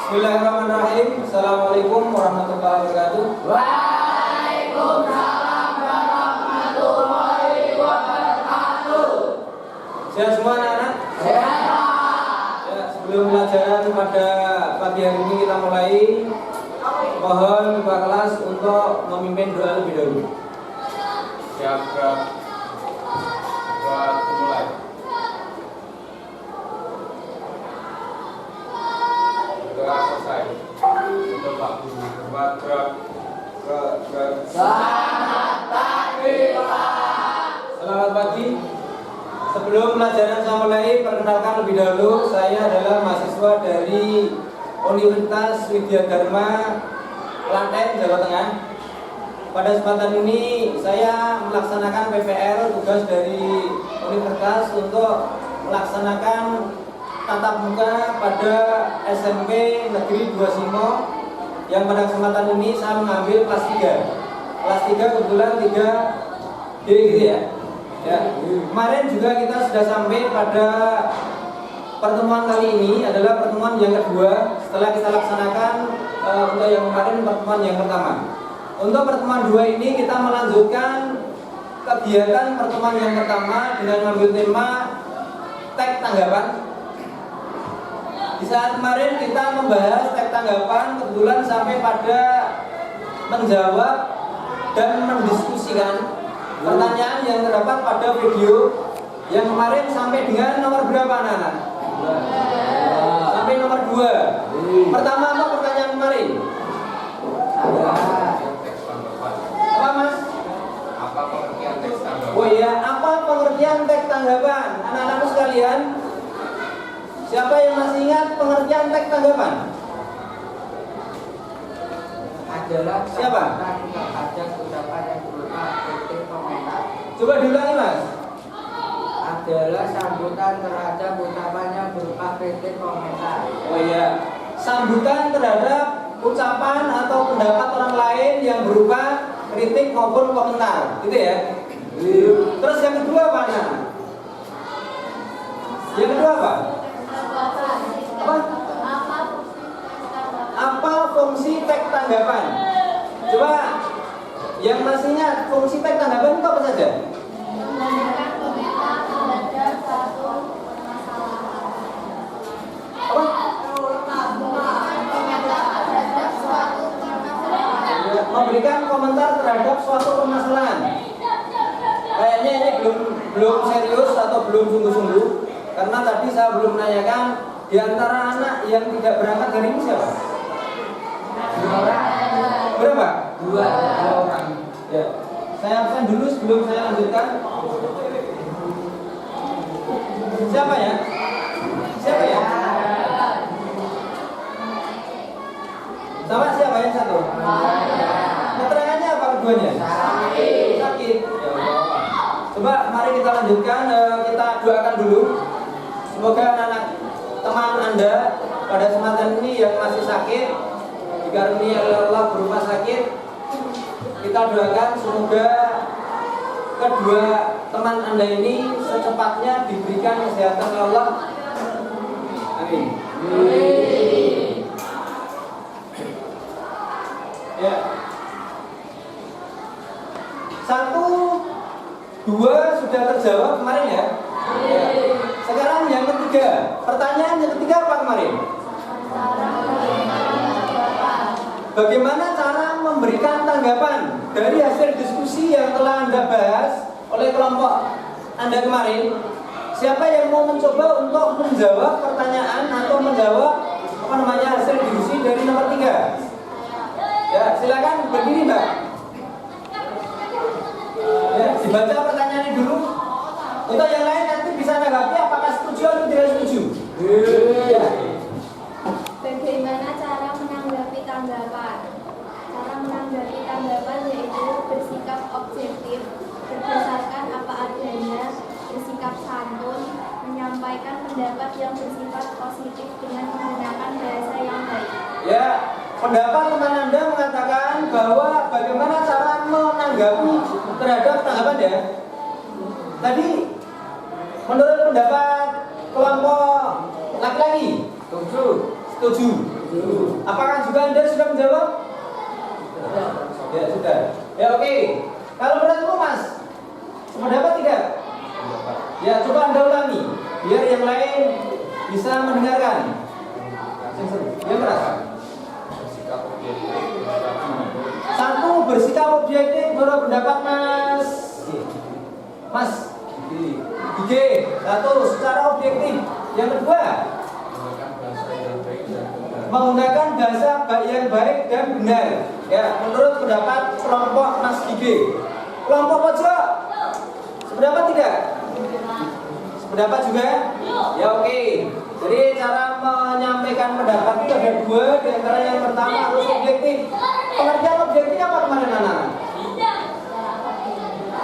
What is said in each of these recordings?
Bismillahirrahmanirrahim. Assalamualaikum warahmatullahi wabarakatuh. Waalaikumsalam warahmatullahi wabarakatuh. Sehat semua anak-anak? Sehat. Ya, sebelum pelajaran pada pagi hari ini kita mulai. Mohon ketua kelas untuk memimpin doa lebih dahulu. Siap, buat mulai. Doa selesai. Untuk Pak Guru. Buat gerak. Selamat pagi, Pak. Selamat pagi. Sebelum pelajaran saya mulai, perkenalkan lebih dahulu, saya adalah mahasiswa dari Universitas Widya Dharma Klaten, Jawa Tengah. Pada kesempatan ini saya melaksanakan PPL, tugas dari universitas untuk melaksanakan tatap muka pada SMP Negeri 2 Simo, yang pada kesempatan ini saya mengambil kelas 3. Kelas 3 kebetulan 3D gitu ya. Ya. Kemarin juga kita sudah sampai pada pertemuan kali ini adalah pertemuan yang kedua setelah kita laksanakan untuk yang kemarin pertemuan yang pertama. Untuk pertemuan 2 ini kita melanjutkan kegiatan pertemuan yang pertama dengan mengambil tema tag tanggapan. Di saat kemarin kita membahas tag tanggapan, kebetulan sampai pada menjawab dan mendiskusikan pertanyaan yang terdapat pada video yang kemarin sampai dengan nomor berapa anak-anak? Sampai nomor 2. Pertama apa pertanyaan kemarin? Apa mas? Apa pengertian teks tanggapan? Oh iya, apa pengertian teks tanggapan? Anak-anakku sekalian, siapa yang masih ingat pengertian teks tanggapan? Adalah Siapa? terhadap ucapan yang berupa kritik komentar. Coba diulangi mas. Adalah sambutan terhadap ucapan yang berupa kritik komentar. Oh iya, sambutan terhadap ucapan atau pendapat orang lain yang berupa kritik maupun komentar, gitu ya. Terus yang kedua apa anak? Yang kedua apa? Apa? Apa fungsi tag tanggapan? Coba yang masih ingat fungsi tag tanggapan itu apa saja? Memberikan komentar terhadap satu permasalahan. Apa? Memberikan komentar terhadap suatu permasalahan. Kayaknya ini belum serius atau belum sungguh-sungguh, karena tadi saya belum menanyakan di antara anak yang tidak berangkat hari ini siapa? 2 orang. Berapa? 2 orang. Ya. Saya absen dulu sebelum saya lanjutkan. Siapa ya? Siapa ya? Sama siapa yang satu? Keterangannya apa keduanya? Sakit. Ya Allah. Coba mari kita lanjutkan, kita doakan dulu. Semoga anak-anak teman Anda pada kesempatan ini yang masih sakit, dikaruniai oleh Allah berupa sakit, kita doakan semoga kedua teman Anda ini secepatnya diberikan kesehatan oleh Allah. Amin. Ya. 1, 2 sudah terjawab kemarin ya. Sekarang yang ketiga. Pertanyaan yang ketiga apa kemarin? Bagaimana cara memberikan tanggapan dari hasil diskusi yang telah Anda bahas oleh kelompok Anda kemarin? Siapa yang mau mencoba untuk menjawab pertanyaan atau menjawab hasil diskusi dari nomor 3? Ya, silakan berdiri Mbak. Ya, dibaca pertanyaannya dulu. Untuk yang lain nanti bisa menanggapi apakah setuju atau tidak setuju. Ya. Bagaimana cara menanggapi tanggapan? Cara menanggapi tanggapan yaitu bersikap objektif, berdasarkan apa adanya, bersikap santun, menyampaikan pendapat yang bersifat positif dengan menggunakan bahasa yang baik. Ya, pendapat teman Anda mengatakan bahwa bagaimana cara menanggapi terhadap tanggapan ya. Tadi menurut pendapat kelompok laki-laki Setuju. Setuju? Apakah juga Anda sudah menjawab? Ya sudah. Ya oke. Kalau menurutmu Mas, sependapat tidak? Ya coba Anda ulangi, biar yang lain bisa mendengarkan. Ya merasa. Bersikap objektif. Satu, bersikap objektif menurut pendapat Mas. Mas, Gigi. Satu, secara objektif. Yang kedua, menggunakan bahasa yang baik dan benar. Ya, menurut pendapat kelompok Mas Gigi. Kelompok pojok, sependapat tidak? Sependapat juga? Ya oke. Jadi cara menyampaikan pendapat itu ada dua. Di antara yang pertama harus objektif. Pengertian objektif apa kemarin anak?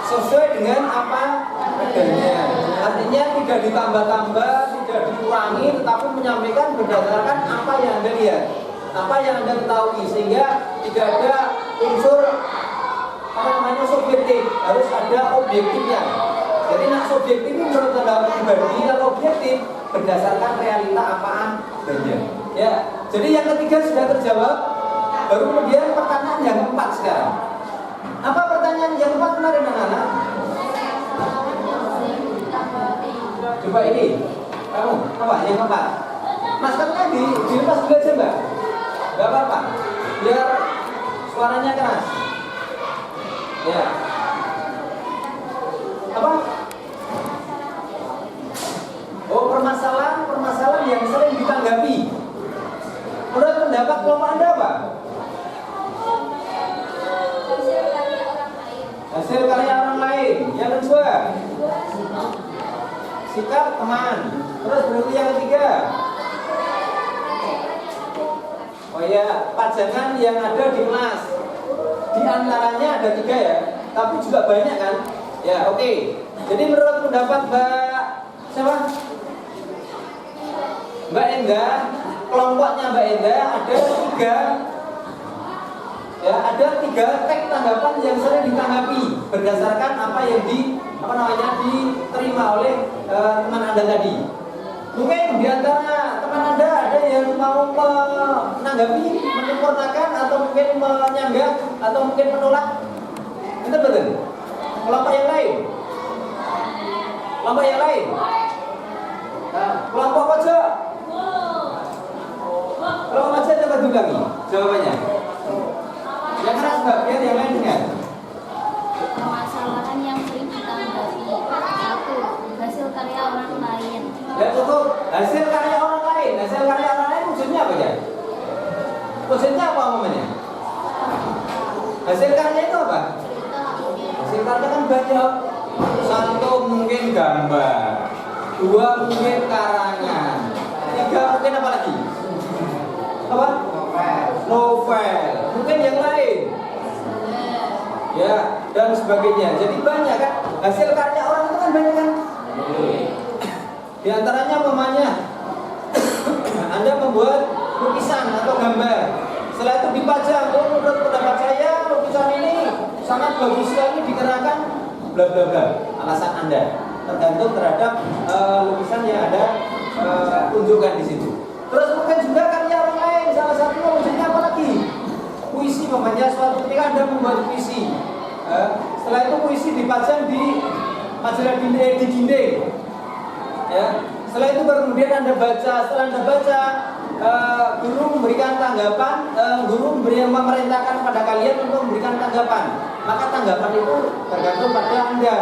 Sesuai dengan apa adanya. Artinya tidak ditambah-tambah, tidak dikurangi, tetapi menyampaikan berdasarkan apa yang Anda lihat, apa yang Anda ketahui, sehingga tidak ada unsur subjektif, harus ada objektifnya. Jadi nak subjektif itu menurut pendapat pribadi, kalau objektif berdasarkan realita apaan adanya. Ya, jadi yang ketiga sudah terjawab. Baru kemudian pertanyaan yang keempat sekarang. Apa pertanyaan yang keempat kemarin anak-anak? Coba ini, kamu apa yang keempat? Maskernya dilepas dulu aja mbak. Gak apa-apa, biar suaranya keras. Ya. Apa? Oh, permasalahan yang sering ditanggapi. Menurut pendapat kelompok Anda apa? Hasil karya orang lain. Yang kedua, sikap teman. Terus berikut yang ketiga. Oh ya, pajangan yang ada di kelas. Di antaranya ada 3 ya, tapi juga banyak kan? Ya oke. Jadi menurut pendapat Mbak siapa? Mbak Endah, kelompoknya Mbak Endah ada 3. Ya, ada 3 teks tanggapan yang sering ditanggapi berdasarkan apa yang diterima oleh teman Anda tadi. Mungkin di antara teman Anda ada yang mau menanggapi, menyempurnakan, atau mungkin menyanggah, atau mungkin menolak. Betul. Kelompok yang lain. Nah, kelompok pojok. Kelompok pojok coba diulangi jawabannya. Yang keras mbak, biar yang lain dengar. Permasalahan yang sering ditanggapi. 1. Hasil karya orang lain. Ya cukup, hasil karya orang lain. Hasil karya orang lain wujudnya apa ya? Wujudnya apa namanya? Hasil karya itu apa? Hasil karya kan banyak. 1 mungkin gambar, 2 mungkin karangan, 3 mungkin apa lagi? Apa? Novel. Mungkin yang lain. Ya, dan sebagainya. Jadi banyak kan? Hasil karya orang itu kan banyak kan? Di antaranya umpamanya Anda membuat lukisan atau gambar. Setelah itu dipajang. Oh, menurut pendapat saya lukisan ini sangat bagus sekali dikenakan bla bla bla. Alasan Anda tergantung terhadap lukisan yang Anda tunjukkan di situ. Terus mungkin juga karya orang lain. Salah satunya wujudnya apa lagi? Puisi umpamanya, suatu ketika Anda membuat puisi. Setelah itu puisi dipajang di majalah di dinding. Ya. Setelah itu baru kemudian Anda baca. Setelah Anda baca, guru memberikan tanggapan, guru memerintahkan pada kalian untuk memberikan tanggapan. Maka tanggapan itu tergantung pada Anda.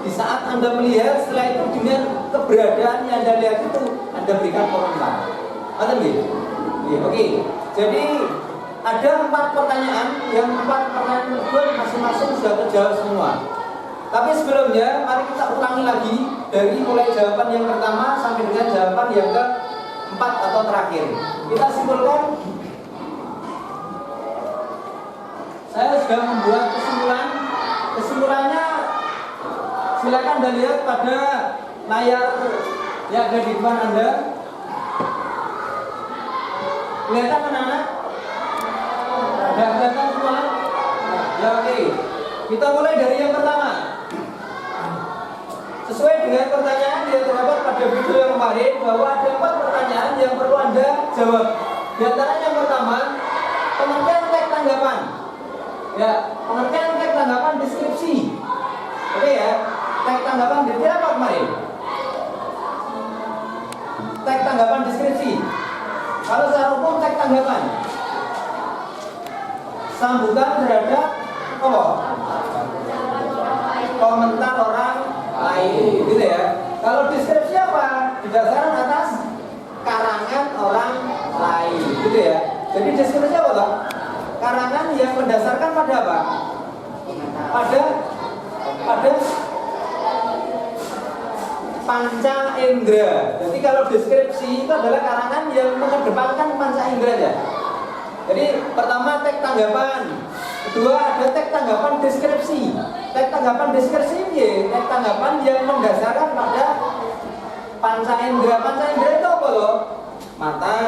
Di saat Anda melihat, setelah itu dengan keberadaan yang Anda lihat itu, Anda berikan komentar. Ada nggih? Oke. Jadi ada 4 pertanyaan, yang 4 pertanyaan tersebut masing-masing sudah terjawab semua. Tapi sebelumnya, mari kita ulangi lagi dari mulai jawaban yang pertama sampai dengan jawaban yang ke-4 atau terakhir. Kita simpulkan. Saya sudah membuat kesimpulan. Kesimpulannya silakan Anda lihat pada layar yang ada di depan Anda. Kelihatan anak-anak? Sudah kelihatan semua? Ya oke. Kita mulai dari yang pertama. Sesuai dengan pertanyaan yang terdapat pada video yang kemarin, bahwa ada 4 pertanyaan yang perlu Anda jawab. Di antara yang pertama, pengertian teks tanggapan. Ya, pengertian teks tanggapan deskripsi. Oke ya, teks tanggapan deskripsi apa kemarin? Teks tanggapan deskripsi. Kalau secara umum teks tanggapan sambutan terhadap apa? Komentar orang lain, gitu ya. Kalau deskripsi apa? Didasarkan atas karangan orang lain, gitu ya. Jadi deskripsi apa toh? Karangan yang mendasarkan pada apa? Pada panca indera. Jadi kalau deskripsi itu adalah karangan yang mengedepankan panca indera ya. Jadi pertama teks tanggapan, kedua ada teks tanggapan deskripsi. Teks tanggapan deskripsi ya, teks tanggapan yang mendasarkan pada panca indera. Panca indera itu apa loh? Mata,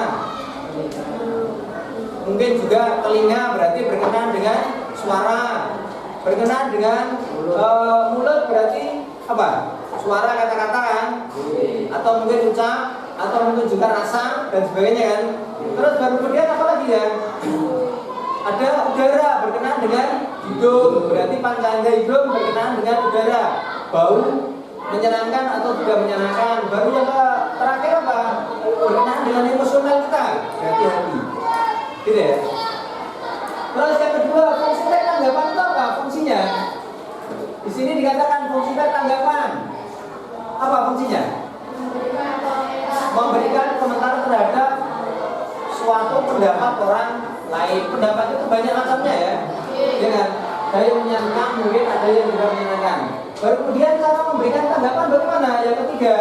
mungkin juga telinga, berarti berkenaan dengan suara, berkenaan dengan mulut, berarti apa? Suara, kata-kata kan, atau mungkin ucap, atau mungkin juga rasa dan sebagainya kan. Terus baru kemudian apa lagi ya? Ada udara, berkenaan dengan hidung, berarti panca indera hidung berkenaan dengan udara. Bau, menyenangkan atau tidak menyenangkan. Baru yang terakhir apa? Berkenaan dengan emosional kita, berarti hati. Gitu ya. Terus yang kedua, fungsi teks tanggapan itu apa? Fungsinya? Di sini dikatakan fungsi teks tanggapan. Apa fungsinya? Memberikan komentar terhadap suatu pendapat orang lain. Pendapat itu banyak macamnya ya. Dengan ada yang menyenangkan, mungkin ada yang tidak menyenangkan. Baru kemudian cara memberikan tanggapan bagaimana? Yang ketiga,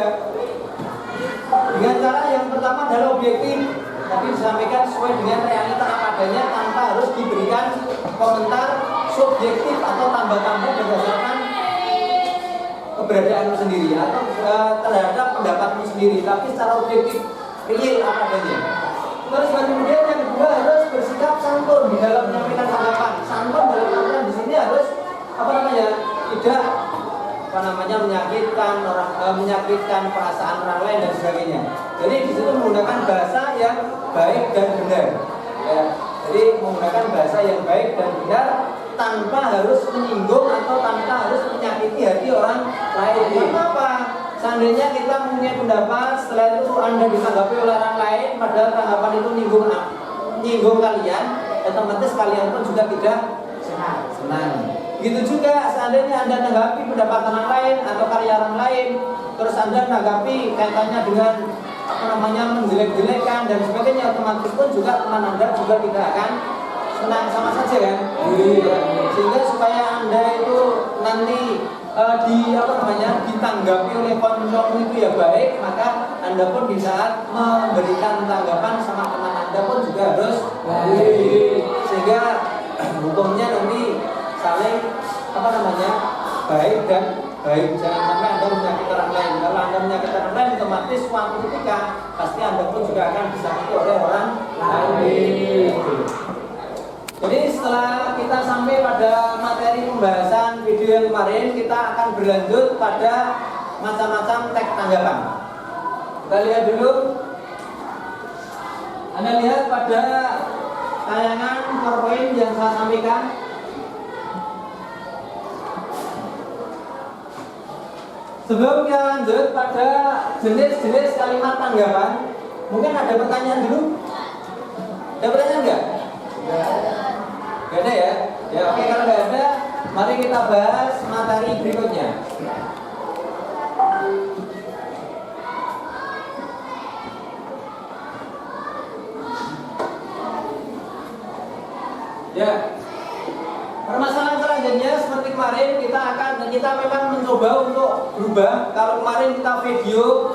dengan cara yang pertama adalah objektif, tapi disampaikan sesuai dengan realita apa adanya tanpa harus diberikan komentar subjektif atau tambah-tambah berdasarkan keberadaanmu sendiri atau terhadap pendapatmu sendiri, tapi secara objektif real apa adanya. Terus kemudian yang kedua harus bersikap santun di dalam menyampaikan tanggapan. Santun dalam artian di sini harus tidak menyakitkan orang, menyakitkan perasaan orang lain dan sebagainya. Jadi di situ menggunakan bahasa yang baik dan benar. Ya. Jadi menggunakan bahasa yang baik dan benar tanpa harus menyinggung atau tanpa harus menyakiti hati orang lain. Kenapa? Seandainya kita mempunyai pendapat, setelah itu Anda ditanggapi oleh orang lain, padahal tanggapan itu menyinggung kalian, otomatis kalian pun juga tidak senang. Begitu juga seandainya Anda menanggapi pendapat orang lain atau karya orang lain, terus Anda menanggapi kaitannya dengan menjelek-jelekan dan sebagainya, otomatis pun juga teman Anda juga tidak akan senang, sama saja kan? Sehingga supaya Anda itu nanti ditanggapi oleh konco itu ya baik, maka Anda pun di saat memberikan tanggapan sama teman Anda pun juga harus baik. Sehingga hukumnya nanti saling baik dan baik. Jangan sampai Anda menyakiti orang lain. Kalau Anda menyakiti orang lain, otomatis suatu ketika pasti Anda pun juga akan disakiti oleh orang lain. Jadi setelah kita sampai pada materi pembahasan video yang kemarin, kita akan berlanjut pada macam-macam teks tanggapan. Kita lihat dulu. Anda lihat pada tayangan PowerPoint yang saya sampaikan. Sebelum kita lanjut pada jenis-jenis kalimat tanggapan, mungkin ada pertanyaan dulu? Ada pertanyaan enggak? Gak ada ya? Ya oke, kalau nggak ada, mari kita bahas materi berikutnya. Ya, permasalahan selanjutnya seperti kemarin kita memang mencoba untuk berubah. Kalau kemarin kita video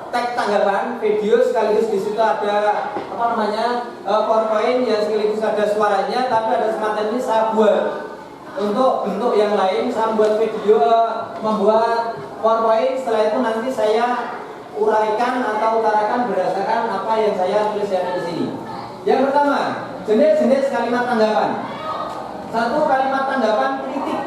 teks tanggapan, video sekaligus di situ ada PowerPoint ya, sekaligus ada suaranya, tapi ada semacam ini saya buat untuk bentuk yang lain. Saya buat video, membuat PowerPoint, setelah itu nanti saya uraikan atau utarakan berdasarkan apa yang saya tulis di sini. Yang pertama, jenis-jenis kalimat tanggapan. Satu, kalimat tanggapan kritik.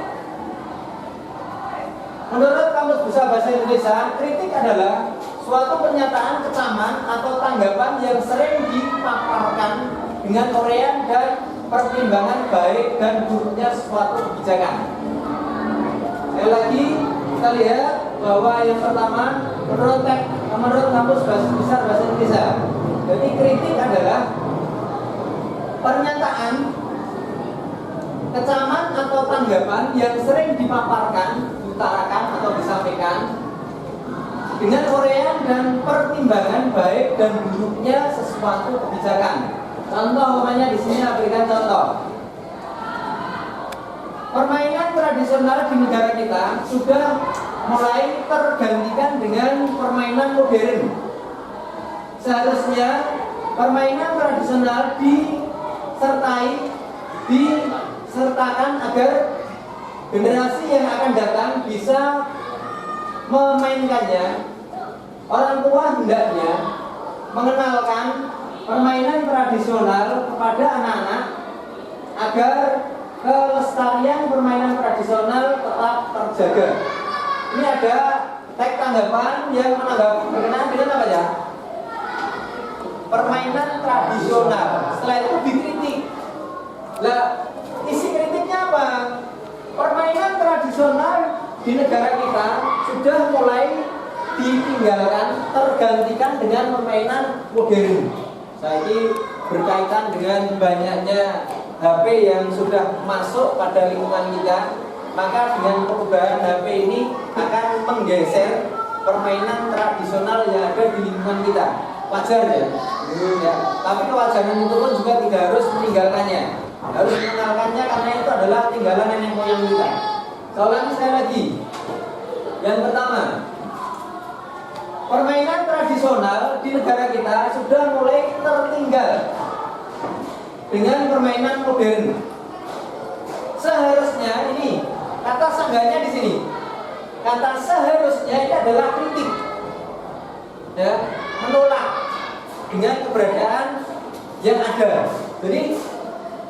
Menurut Kamus Besar Bahasa Indonesia, kritik adalah suatu pernyataan kecaman atau tanggapan yang sering dipaparkan dengan uraian dan pertimbangan baik dan buruknya suatu kebijakan. Sekali lagi kita lihat bahwa yang pertama menurut Kamus Besar Bahasa Indonesia. Jadi kritik adalah pernyataan, kecaman atau tanggapan yang sering dipaparkan, diutarakan atau disampaikan dengan uraian dan pertimbangan baik dan buruknya sesuatu kebijakan. Contoh umpamanya di sini berikan contoh. Permainan tradisional di negara kita sudah mulai tergantikan dengan permainan modern. Seharusnya permainan tradisional disertakan agar generasi yang akan datang bisa memainkannya. Orang tua hendaknya mengenalkan permainan tradisional kepada anak-anak agar kelestarian permainan tradisional tetap terjaga. Ini ada teks tanggapan yang menanggapi berkenaan dengan apa ya? Permainan tradisional. Setelah itu dikritik. Lah, isi kritiknya apa? Permainan tradisional di negara kita sudah mulai ditinggalkan, tergantikan dengan permainan modern. Saya ini berkaitan dengan banyaknya HP yang sudah masuk pada lingkungan kita, maka dengan perubahan HP ini akan menggeser permainan tradisional yang ada di lingkungan kita. Wajar ya? Ya. Tapi kewajaran itu pun juga tidak harus meninggalkannya, harus mengenalkannya karena itu adalah tinggalan nenek moyang kita. Saya ulangi sekali lagi. Yang pertama, permainan tradisional di negara kita sudah mulai tertinggal dengan permainan modern. Seharusnya ini kata sanggahnya di sini. Kata seharusnya ini adalah kritik, ya, menolak dengan keberadaan yang ada. Jadi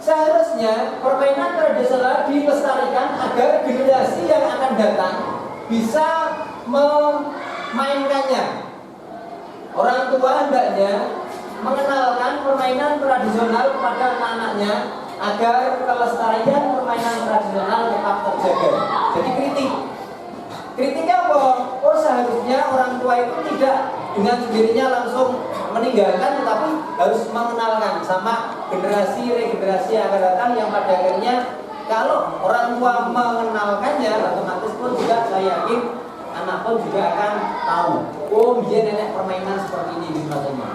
seharusnya permainan tradisional dilestarikan agar generasi yang akan datang bisa memainkannya. Orang tua hendaknya mengenalkan permainan tradisional kepada anak-anaknya agar kelestarian permainan tradisional tetap terjaga. Jadi kritiknya apa? Oh, seharusnya orang tua itu tidak dengan sendirinya langsung meninggalkan, tetapi harus mengenalkan sama regenerasi yang akan datang, yang pada akhirnya kalau orang tua mengenalkannya, otomatis pun juga saya yakin anak pun juga akan tahu, oh dia nenek permainan seperti ini misalnya.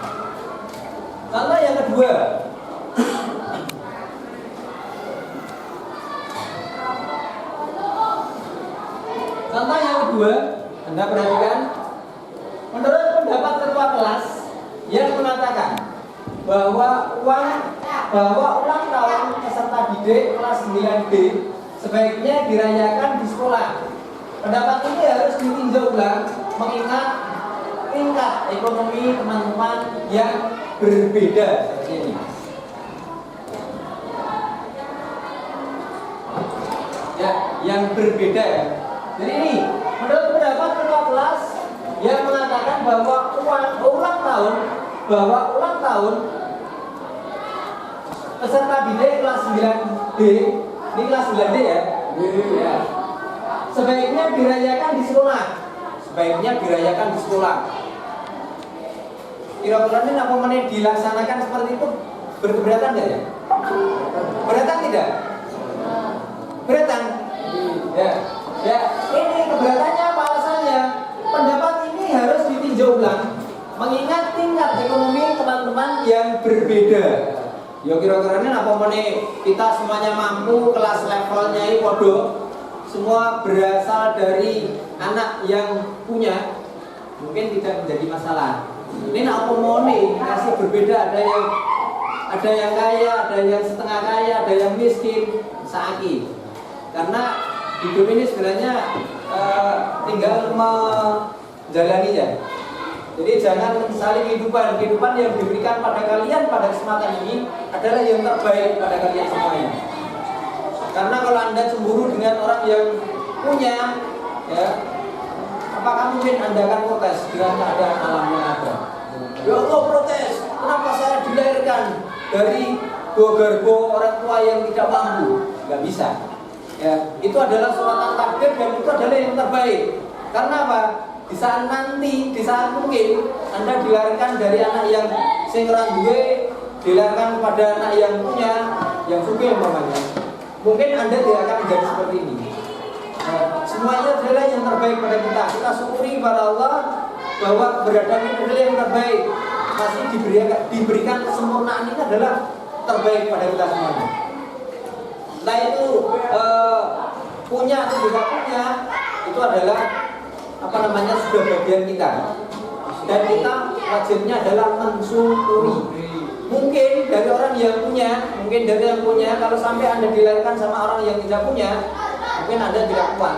Contoh yang kedua, Anda perhatikan, menurut pendapat ketua kelas yang mengatakan bahwa ulang tahun peserta didik kelas 9B sebaiknya dirayakan di sekolah. Pendapat ini harus ditinjau ulang mengingat tingkat ekonomi teman-teman yang berbeda seperti ini. Ya, yang berbeda ya. Jadi ini menurut pendapat ketua kelas yang mengatakan bahwa ulang tahun peserta didik kelas 9B, ini kelas 9D ya. Ya. Sebaiknya dirayakan di sekolah. Kira-kira ini apa menit dilaksanakan seperti itu berkeberatan tidak ya? Keberatan tidak? Keberatan? Ya. Ya, ini keberatannya apa alasannya? Pendapat ini harus ditinjau ulang mengingat tingkat ekonomi teman-teman yang berbeda. Ya kira-kira ini apa menit kita semuanya mampu, kelas levelnya ini bodoh. Semua berasal dari anak yang punya, mungkin tidak menjadi masalah. Ini apa mau nih kasih berbeda, ada yang kaya, ada yang setengah kaya, ada yang miskin, saaki. Karena hidup ini sebenarnya tinggal menjalaninya. Jadi jangan menyesali kehidupan yang diberikan pada kalian pada kesempatan ini adalah yang terbaik pada kalian semuanya. Karena kalau Anda cemburu dengan orang yang punya, ya, apakah mungkin Anda akan protes dengan keadaan alam yang ada? Ya Allah, protes. Kenapa saya dilahirkan dari garbo orang tua yang tidak mampu? Nggak bisa. Ya, itu adalah suratan takdir dan itu adalah yang terbaik. Karena apa? Di saat nanti, di saat mungkin Anda dilahirkan dari anak yang sing ora duwe, dilahirkan pada anak yang punya, yang sugih umpamanya. Mungkin Anda tidak akan menjadi seperti ini. Nah, semuanya adalah yang terbaik pada kita. Kita syukuri kepada Allah bahwa keberadaan ini adalah yang terbaik. Masih diberikan kesempurnaan ini adalah terbaik pada kita semuanya. Nah itu punya atau tidak punya itu adalah apa namanya sudah bagian kita. Dan kita wajibnya adalah mensyukuri. Mungkin dari orang yang punya, kalau sampai Anda dilahirkan sama orang yang tidak punya, mungkin Anda tidak kuat.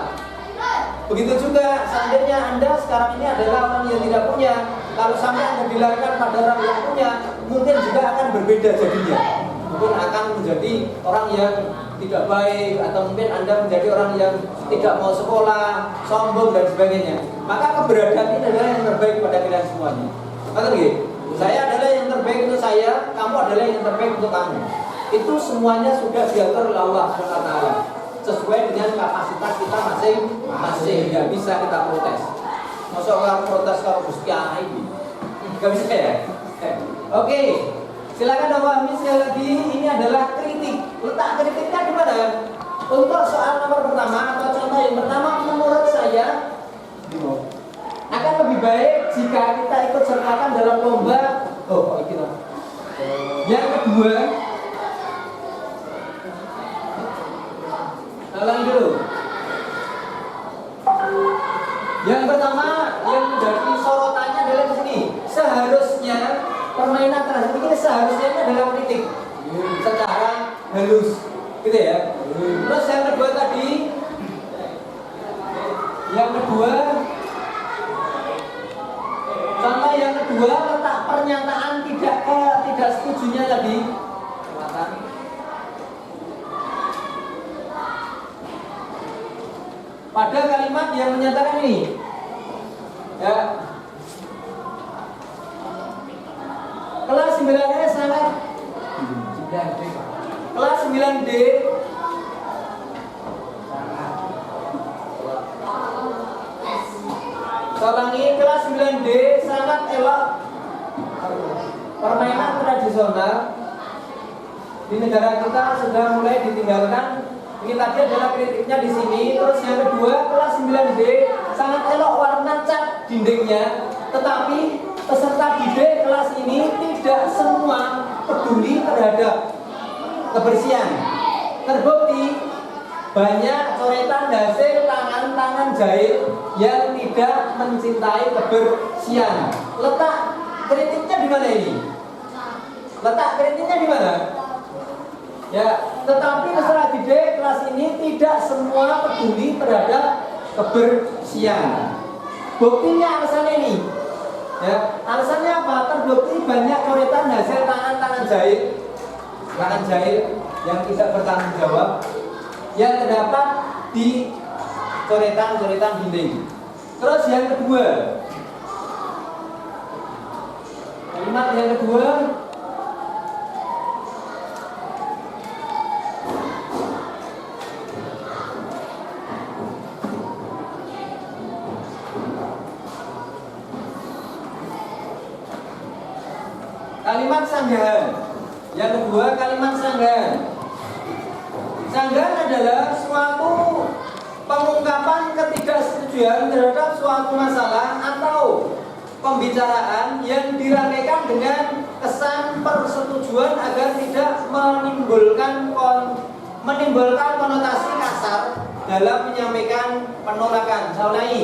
Begitu juga seandainya Anda sekarang ini adalah orang yang tidak punya, kalau sampai Anda dilahirkan pada orang yang punya, mungkin juga akan berbeda jadinya. Mungkin akan menjadi orang yang tidak baik, atau mungkin Anda menjadi orang yang tidak mau sekolah, sombong dan sebagainya. Maka keberadaan ini adalah yang terbaik pada kalian semuanya. Betul nggih? Saya adalah yang terbaik untuk saya, kamu adalah yang terbaik untuk kamu. Itu semuanya sudah diatur oleh Allah SWT sesuai dengan kapasitas kita masing-masing. Nggak bisa kita protes. Masa orang protes kalau Gus Kiai ini? Nggak bisa ya? Oke. Silakan Bapak sekali lagi, ini adalah kritik. Letak kritiknya di mana? Untuk soal nomor pertama atau contoh yang pertama, menurut saya akan lebih baik jika kita ikut sertakan dalam lomba. Yang kedua, ulangi dulu. Yang pertama, yang menjadi sorotannya adalah di sini. Seharusnya permainan terakhir ini seharusnya ini adalah kritik secara halus, gitu ya. Terus yang kedua tadi, contoh yang kedua letak pernyataan tidak setujunya tadi. Pada kalimat yang menyatakan ini, ya. Kelas 9D sangat kelas 9D Solangi kelas 9D sangat elok permainan tradisional di negara kita sudah mulai ditinggalkan. Ini tadi adalah kritiknya di sini. Terus yang kedua, kelas 9D sangat elok warna cat dindingnya, tetapi peserta didik kelas ini tidak semua peduli terhadap kebersihan. Terbukti banyak coretan hasil tangan-tangan jahit yang tidak mencintai kebersihan. Letak kritiknya di mana ini? Letak kritiknya di mana? Ya, tetapi peserta didik kelas ini tidak semua peduli terhadap kebersihan. Buktinya alasannya ini. Ya, alasannya apa? Terbukti banyak coretan hasil tangan jahit yang tidak bertanggung jawab yang terdapat di coretan dinding. Terus yang kedua, kalimat yang kedua, kalimat sanggahan. Yang kedua, kalimat sanggahan. Sanggahan adalah suatu pengungkapan ketidaksetujuan terhadap suatu masalah atau pembicaraan yang dirangkaikan dengan kesan persetujuan agar tidak menimbulkan konotasi kasar dalam menyampaikan penolakan. Saya ulangi.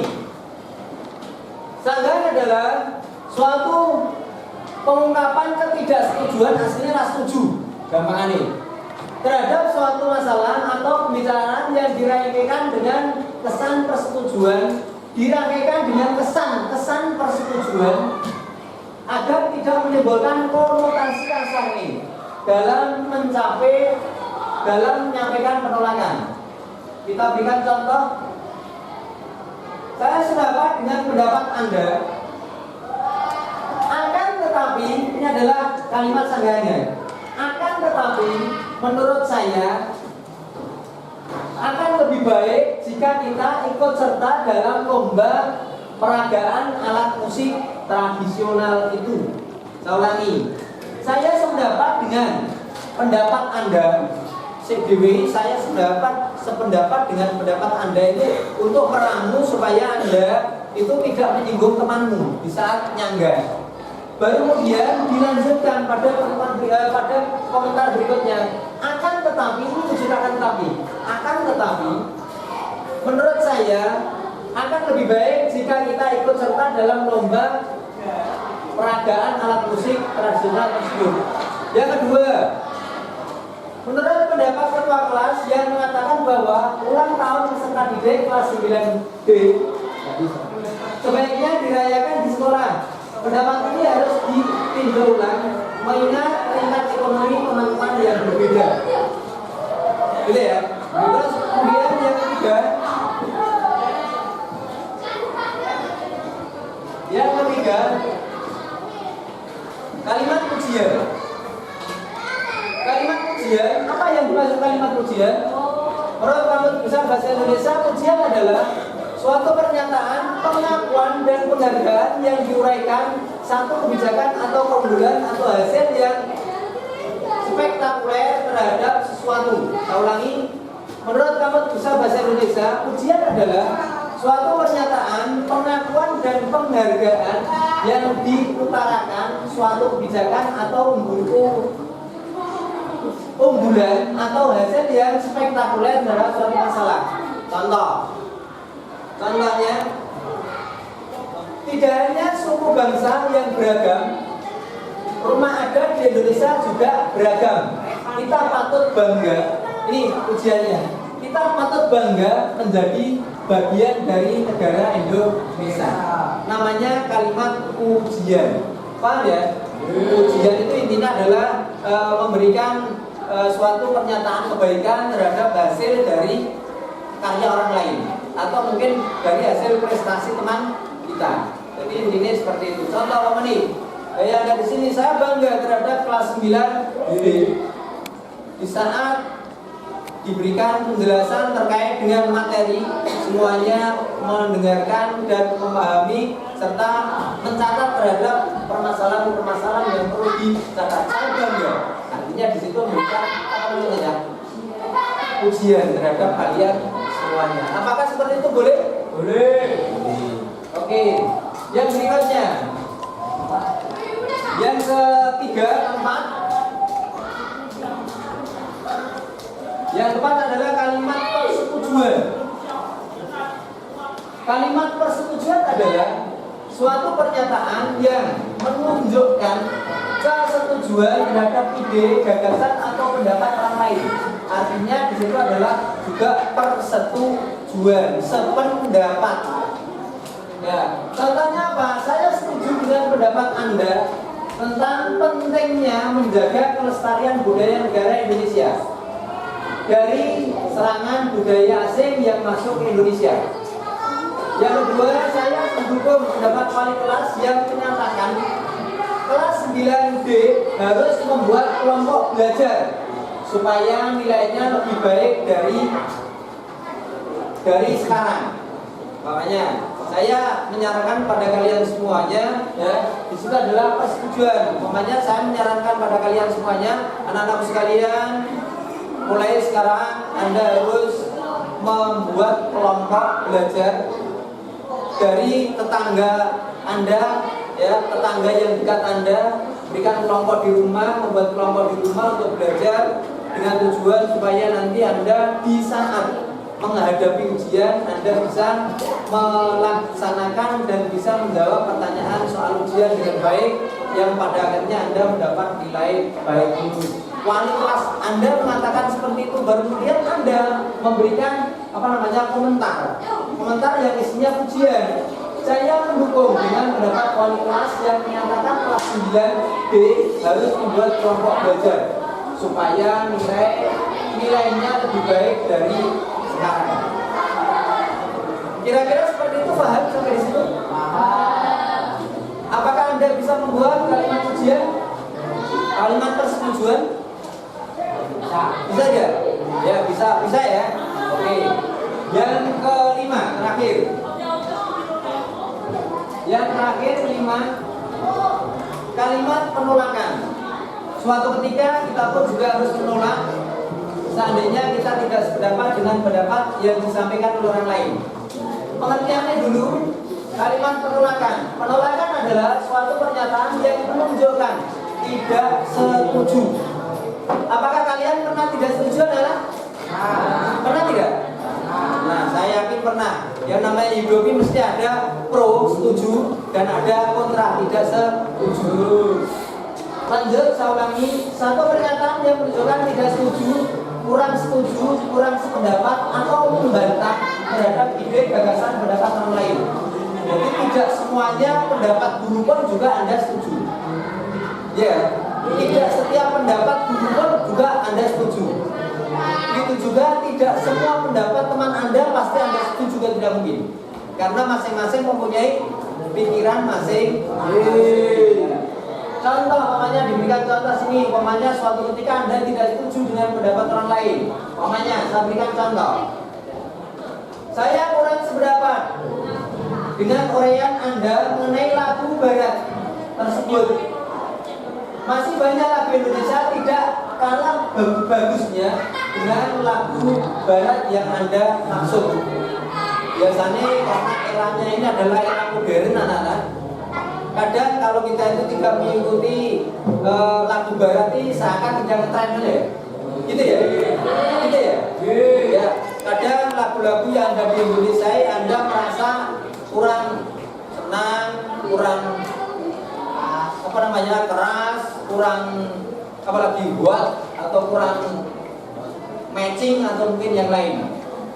Sanggahan adalah suatu pengungkapan ketidaksetujuan, aslinya setuju, gampang aneh, terhadap suatu masalah atau pembicaraan yang dirangkaikan dengan kesan persetujuan, persetujuan agar tidak menimbulkan konotasi kasar ini dalam menyampaikan penolakan. Kita berikan contoh. Saya sependapat dengan pendapat Anda. Akan tetapi, ini adalah kalimat sanggahnya. Akan tetapi, menurut saya akan lebih baik jika kita ikut serta dalam lomba peragaan alat musik tradisional itu. Saya ulangi, saya sependapat dengan pendapat Anda. Saya sependapat dengan pendapat Anda itu untuk meramu supaya Anda itu tidak menyinggung temanmu di saat nyangga. Baru kemudian dilanjutkan pada komentar berikutnya. Akan tetapi, ini tujuan akan tetapi, menurut saya akan lebih baik jika kita ikut serta dalam lomba peragaan alat musik tradisional tersebut. Yang kedua, menurut pendapat ketua kelas yang mengatakan bahwa ulang tahun peserta didik kelas 9D sebaiknya dirayakan di sekolah. Pendapat ini harus ditinjau ulang mengingat tingkat ekonomi teman-teman yang berbeda. Gitu ya. Terus kemudian yang ketiga, kalimat pujian. Kalimat pujian, apa yang dimaksud kalimat pujian? Menurut Kamus Besar Bahasa Indonesia, pujian adalah suatu pernyataan, pengakuan, dan penghargaan yang diuraikan satu kebijakan atau keunggulan atau hasil yang spektakuler terhadap sesuatu. Saya ulangi, menurut Kamus Besar Bahasa Indonesia, pujian adalah suatu pernyataan, pengakuan, dan penghargaan yang diutarakan suatu kebijakan atau unggulan atau hasil yang spektakuler dalam suatu masalah. Contohnya, tidak hanya suku bangsa yang beragam, rumah adat di Indonesia juga beragam. Kita patut bangga, ini ujiannya, kita patut bangga menjadi bagian dari negara Indonesia. Namanya kalimat ujian. Paham ya? Ujian itu intinya adalah memberikan suatu pernyataan kebaikan terhadap hasil dari karya orang lain atau mungkin dari hasil prestasi teman kita. Jadi intinya seperti itu. Contoh apa nih? Kayak ada di sini, saya bangga terhadap kelas 9 di saat diberikan penjelasan terkait dengan materi, semuanya mendengarkan dan memahami serta mencatat terhadap permasalahan-permasalahan yang perlu dicatat. Saya bangga. Artinya di situ memberikan apa namanya? Ujian terhadap kalian semuanya. Apakah seperti itu boleh? Boleh. Oke. Yang berikutnya, yang ketiga, keempat. Yang keempat adalah kalimat persetujuan. Kalimat persetujuan adalah suatu pernyataan yang menunjukkan kesetujuan terhadap ide, gagasan atau pendapat orang lain. Artinya di situ adalah juga persetujuan, sependapat. Ya, contohnya apa? Saya setuju dengan pendapat Anda tentang pentingnya menjaga kelestarian budaya negara Indonesia dari serangan budaya asing yang masuk ke Indonesia. Yang kedua, saya mendukung pendapat wali kelas yang menyatakan kelas 9D harus membuat kelompok belajar supaya nilainya lebih baik dari sekarang. Makanya saya menyarankan pada kalian semuanya, ya, di situ adalah persetujuan. Makanya saya menyarankan pada kalian semuanya, anak-anak sekalian, mulai sekarang Anda harus membuat kelompok belajar dari tetangga Anda, ya, tetangga yang dekat Anda, berikan kelompok di rumah, membuat kelompok di rumah untuk belajar dengan tujuan supaya nanti Anda di saat menghadapi ujian Anda bisa melaksanakan dan bisa menjawab pertanyaan soal ujian dengan baik yang pada akhirnya Anda mendapat nilai baik itu. Wali kelas Anda mengatakan seperti itu, baru kemudian Anda memberikan komentar yang isinya pujian. Saya mendukung dengan pendapat wali kelas yang menyatakan kelas 9D harus membuat kelompok belajar supaya nilainya lebih baik dari sekarang. Kira-kira seperti itu paham sampai di situ? Apakah Anda bisa membuat kalimat pujian? Kalimat persetujuan? Bisa ya? Ya bisa ya. Oke. Yang kelima, terakhir. Yang terakhir 5, kalimat penolakan. Suatu ketika kita pun juga harus menolak seandainya kita tidak sependapat dengan pendapat yang disampaikan oleh orang lain. Pengertiannya dulu, kalimat penolakan. Penolakan adalah suatu pernyataan yang menunjukkan tidak setuju. Apakah kalian pernah tidak setuju adalah? Pernah tidak? Nah, saya yakin pernah. Yang namanya hidup ini mesti ada pro, setuju, dan ada kontra, tidak setuju. Lanjut, saya ulangi. Satu pernyataan yang menunjukkan tidak setuju, kurang setuju, kurang sependapat, atau membantah terhadap ide, gagasan, pendapat orang lain. Jadi tidak semuanya pendapat guru pun juga Anda setuju. Ya, tidak setiap pendapat guru pun juga Anda setuju. Begitu juga tidak semua pendapat teman Anda pasti Anda setuju, juga tidak mungkin. Karena masing-masing mempunyai pikiran masing-masing. Contoh, umpamanya diberikan contoh sini, umpamanya suatu ketika Anda tidak setuju dengan pendapat orang lain. Umpamanya, saya berikan contoh. Saya kurang sependapat dengan uraian Anda mengenai lagu barat tersebut. Masih banyak lagu Indonesia tidak kalah bagusnya dengan lagu barat yang Anda maksud. Biasanya karena eranya ini adalah era modern, anak-anak. Kadang kalau kita itu tidak mengikuti lagu barat ini seakan tidak ngetren ya. Gitu ya? Gitu ya? Ya. Kadang lagu-lagu yang ada di Indonesia Anda merasa kurang senang, kurang keras, kurang apalagi buat atau kurang matching atau mungkin yang lain.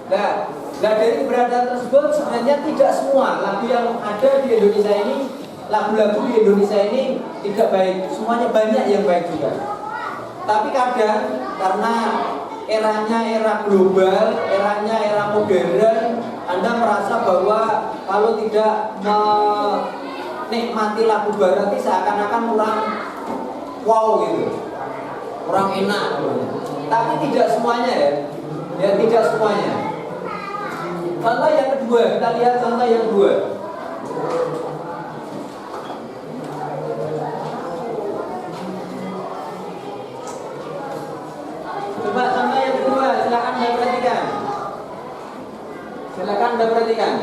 Nah, dari keberadaan tersebut sebenarnya tidak semua lagu yang ada di Indonesia ini, lagu-lagu di Indonesia ini tidak baik. Semuanya banyak yang baik juga. Tapi kadang karena eranya era global, eranya era modern, Anda merasa bahwa kalau tidak menikmati lagu barat ini seakan-akan kurang wow gitu, kurang enak. Tapi tidak semuanya ya, tidak semuanya. Contoh yang kedua, kita lihat contoh yang kedua. Coba contoh yang kedua, silakan Anda perhatikan. Silakan Anda perhatikan.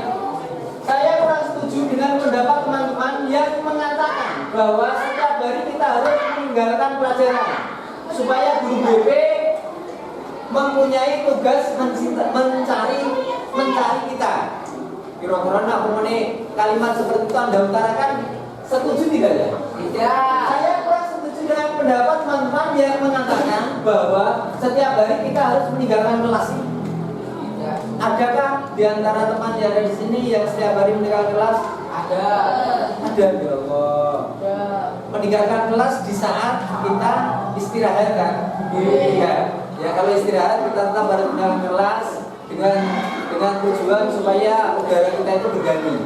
Saya kurang setuju dengan pendapat teman-teman yang mengatakan bahwa setiap hari kita harus meninggalkan pelajaran supaya guru BP mempunyai tugas mencari kita. Kira-kira apa kalimat seperti itu Anda utarakan, setuju tidak ya? Tidak. Saya kurang setuju dengan pendapat teman-teman yang mengatakan bahwa setiap hari kita harus meninggalkan kelas. Tidak. Adakah di antara teman yang ada di sini yang setiap hari meninggalkan kelas? Ada. Ada, ya Allah. Ada. Meninggalkan kelas di saat kita istirahat kan? Iya. Ya kalau istirahat kita tetap harus meninggalkan kelas dengan tujuan supaya udara kita itu berganti.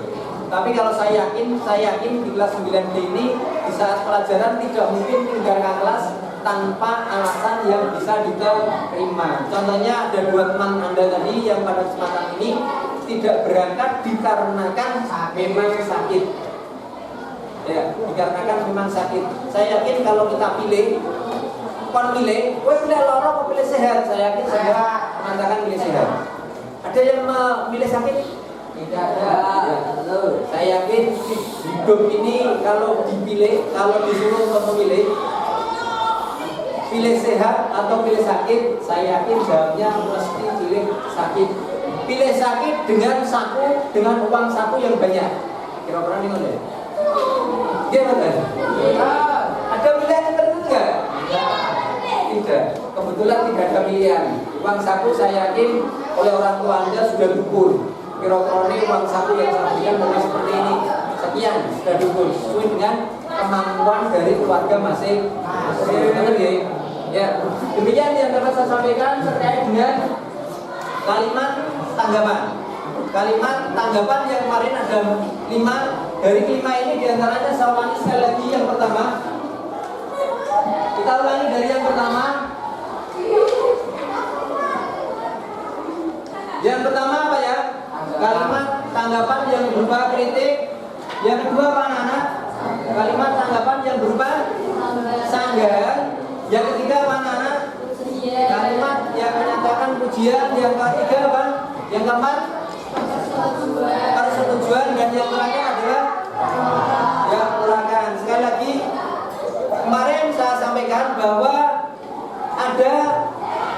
Tapi kalau saya yakin di kelas 9D ini di saat pelajaran tidak mungkin meninggalkan kelas tanpa alasan yang bisa diterima. Contohnya ada 2 teman Anda tadi yang pada kesempatan ini tidak berangkat dikarenakan memang sakit. Ya, dikarenakan memang sakit. Saya yakin kalau kita pilih, pilih loro atau pilih sehat, saya yakin saya mengatakan pilih sehat. Ada yang memilih sakit? Tidak ada. Saya yakin hidup ini kalau dipilih, kalau disuruh untuk memilih, pilih sehat atau pilih sakit, saya yakin jawabnya mesti pilih sakit. Pilih sakit dengan uang saku yang banyak. Kira-kira nih ya? Gimana? Ada pilihan yang tertentu nggak? Tidak. Kebetulan tidak ada pilihan. Uang saku saya yakin oleh orang tua Anda sudah diukur. Kira-kira ini uang saku yang saya berikan mulai seperti ini. Sekian sudah diukur sesuai dengan kemampuan dari keluarga masing-masing. Ya, demikian yang dapat saya sampaikan terkait dengan kalimat tanggapan. kalimat tanggapan yang kemarin ada 5. Dari 5 ini diantaranya saya ulangi sekali lagi. Yang pertama, kita ulangi dari yang pertama. Yang pertama apa ya? Kalimat tanggapan yang berupa kritik. Yang kedua apa anak-anak? Kalimat tanggapan yang berupa sanggah. Yang ketiga apa anak-anak? Kalimat yang menyatakan pujian. Yang ketiga apa? Yang keempat? Persetujuan. Dan yang terakhir adalah yang penolakan. Sekali lagi, kemarin saya sampaikan bahwa ada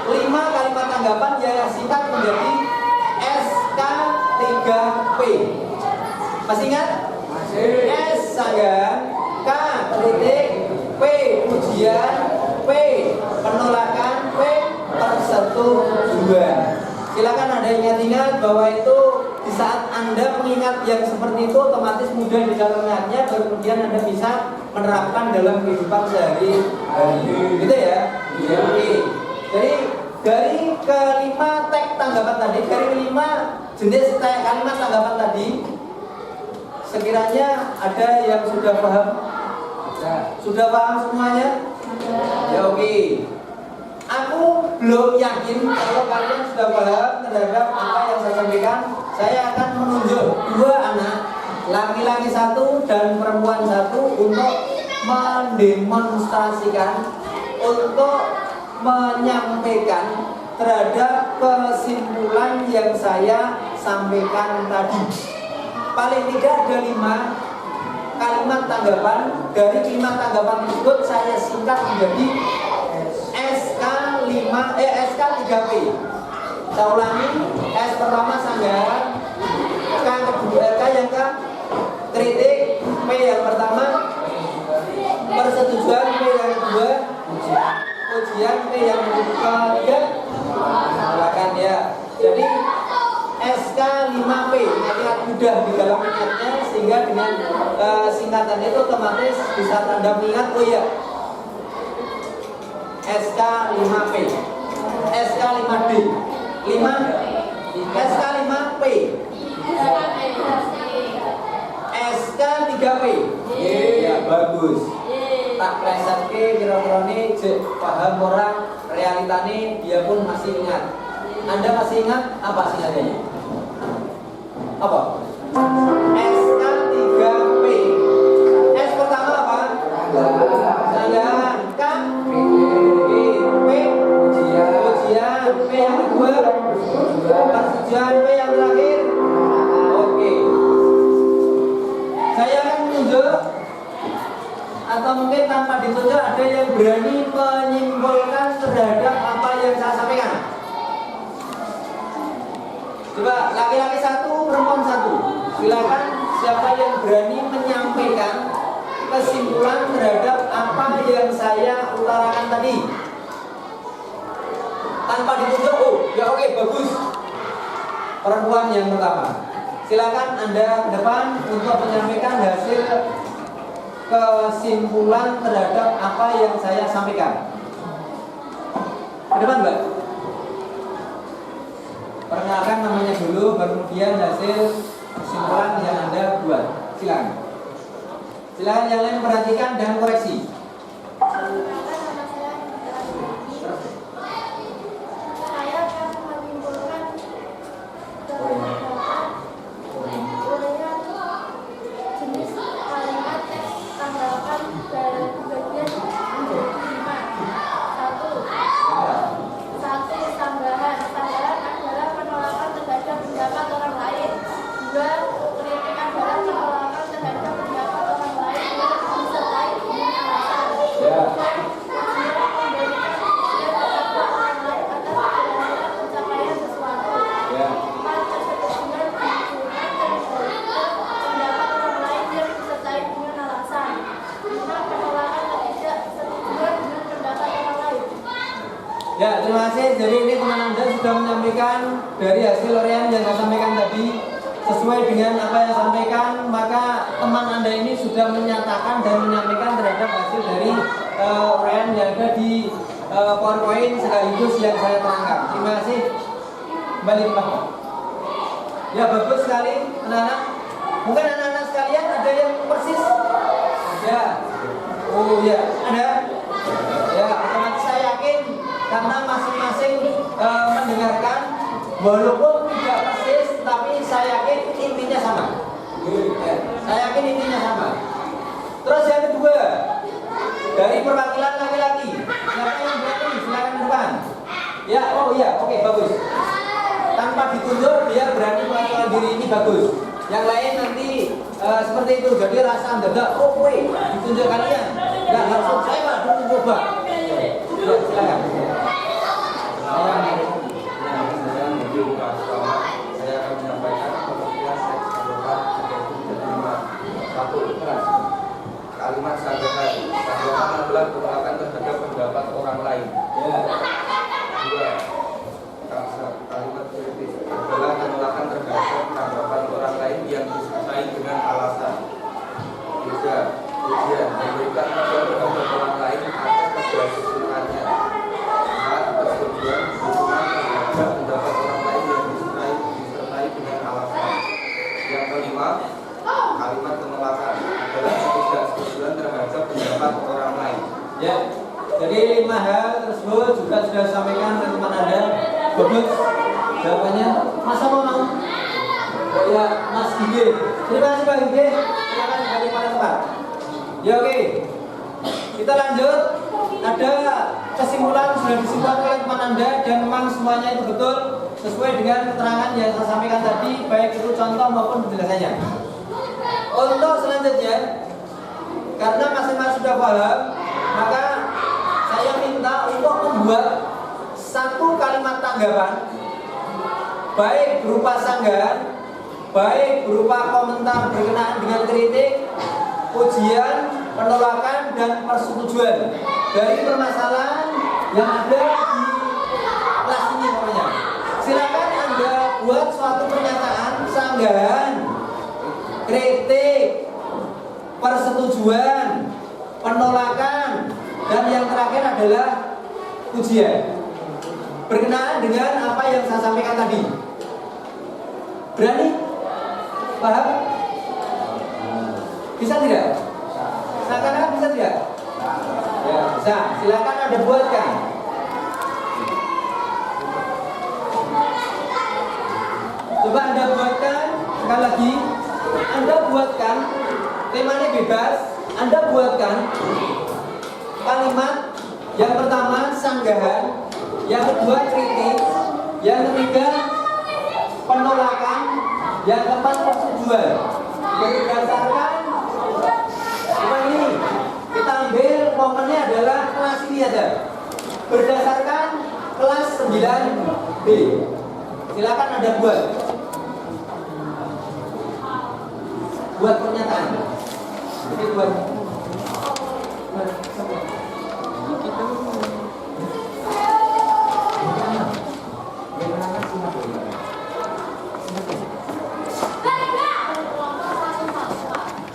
5 kalimat tanggapan yang singkat menjadi SK3P. Masih ingat? S sanggah, K kritik, P pujian, P penolakan, P persetujuan. Silakan ada yang ingat bahwa itu di saat Anda mengingat yang seperti itu otomatis mudah di dalam ingatnya, kemudian Anda bisa menerapkan dalam kehidupan sehari-hari. Gitu ya? Iya. Oke. Jadi dari kelima teks tanggapan tadi, dari 5 jenis teks kalimat tanggapan tadi, sekiranya ada yang sudah paham? Sudah paham semuanya? Ya oke. Aku belum yakin kalau kalian sudah paham terhadap apa yang saya sampaikan. Saya akan menunjuk 2 anak, laki-laki 1 dan perempuan 1 untuk mendemonstrasikan, untuk menyampaikan terhadap kesimpulan yang saya sampaikan tadi. Paling tidak ada 5 kalimat tanggapan. Dari 5 tanggapan tersebut saya singkat menjadi SK3P. Saya ulangi, S pertama sanggah, K yang K kritik, P yang pertama persetujuan, P yang kedua pujian, P yang ketiga silakan ya. Jadi SK5P ingat mudah di dalam ingatnya, sehingga dengan singkatan itu otomatis bisa Anda mengingat. Oh iya, SK5P, SK5D, 5, SK5P, SK3P. Ya bagus. Tak pleset ke kira-kira ini paham orang realitane dia pun masih ingat. Anda masih ingat apa singkatannya? Apa? SK3P. S pertama apa? Sanggahan. K P pujian. P yang kedua persetujuan. P yang terakhir. Oke. Saya akan menunjuk, atau mungkin tanpa ditunjuk ada yang berani menyimpulkan terhadap apa yang saya sampaikan. Coba laki-laki 1, perempuan 1. Silakan siapa yang berani menyampaikan kesimpulan terhadap apa yang saya utarakan tadi. Tanpa ditunjuk, oh ya oke, bagus. Perempuan yang pertama. Silakan Anda ke depan untuk menyampaikan hasil kesimpulan terhadap apa yang saya sampaikan. Ke depan, Mbak. Perkenalkan namanya dulu, baru kemudian hasil kesimpulan yang Anda buat. Silakan. Silakan yang lain perhatikan dan koreksi. Saya akan menyimpulkan jenis kalimat tanggapan dari bagian 5. 1 sanggahan. Sanggahan adalah penolakan terhadap pendapat orang lain. 2 kritik adalah penolakan terhadap pendapat orang lain yang disertai dengan alasan. 5 penolakan ketidaksetujuan dengan pendapat orang lain. Ya, terima kasih. Jadi ini teman Anda sudah menyampaikan dari hasil uraian yang saya sampaikan tadi. Sesuai dengan apa yang saya sampaikan, maka teman Anda ini sudah menyatakan dan menyampaikan terhadap hasil dari uraian yang ada di PowerPoint sekaligus yang saya terangkan. Terima kasih. Kembali ke Pak. Ya bagus sekali anak-anak. Mungkin anak-anak sekalian ada yang persis? Ada. Oh ya, ada. Ya, otomatis saya yakin karena masing-masing mendengarkan walaupun tidak persis, tapi saya yakin intinya sama. Ya, saya yakin intinya sama. Terus yang kedua, dari perwakilan laki-laki, siapa yang berani? Silakan ke depan. Ya, oh iya, oke, bagus. Tanpa ditunjuk, dia berani melakukan diri, ini bagus. Yang lain nanti seperti itu, jadi rasa mendadak, oh woi, ditunjuk kalian. Nggak langsung saya Pak, dulu coba. Ya, silakan. Saya akan menyampaikan pemikiran seks anggota satu. Kalimat sanggahan. Sanggahan adalah penolakan terhadap pendapat orang lain. Ya. Dua, kalimat kritis adalah penolakan terhadap tanggapan orang lain yang disertai dengan alasan. Tiga, ujian memberikan ujian terhadap orang lain atas keberhasilannya. Empat, persetujuan dukungan terhadap pendapat orang lain yang disertai dengan alasan. Yang kelima, kalimat penolakan adalah ketidaksetujuan terhadap pendapat orang lain. Ya, jadi 5 hal tersebut juga sudah disampaikan ke teman Anda. Bagus jawabannya. Masa mau? Oh ya, Mas Gide. Terima kasih Pak Gide. Silakan kembali pada tempat. Ya oke. Kita lanjut. Ada kesimpulan sudah disimpulkan oleh teman Anda dan memang semuanya itu betul sesuai dengan keterangan yang saya sampaikan tadi, baik itu contoh maupun penjelasannya. Untuk selanjutnya, karena masing-masing sudah paham, maka saya minta untuk membuat satu kalimat tanggapan, baik berupa sanggahan, baik berupa komentar berkenaan dengan kritik, pujian, penolakan, dan persetujuan dari permasalahan yang ada di kelas ini namanya. Silakan Anda buat suatu pernyataan sanggahan, kritik, persetujuan, penolakan, dan yang terakhir adalah pujian berkenaan dengan apa yang saya sampaikan tadi. Berani? Paham? Bisa tidak? Seakan-akan bisa tidak? Ya, bisa. Silakan Anda buatkan. Coba Anda buatkan. Sekali lagi, Anda buatkan. Temanya bebas. Anda buatkan kalimat yang pertama sanggahan, yang kedua kritik, yang ketiga penolakan, yang keempat persetujuan. Berdasarkan apa ini? Kita ambil momennya adalah kelas ini aja. Berdasarkan kelas 9B. Silakan Anda buat pernyataan. Jadi buat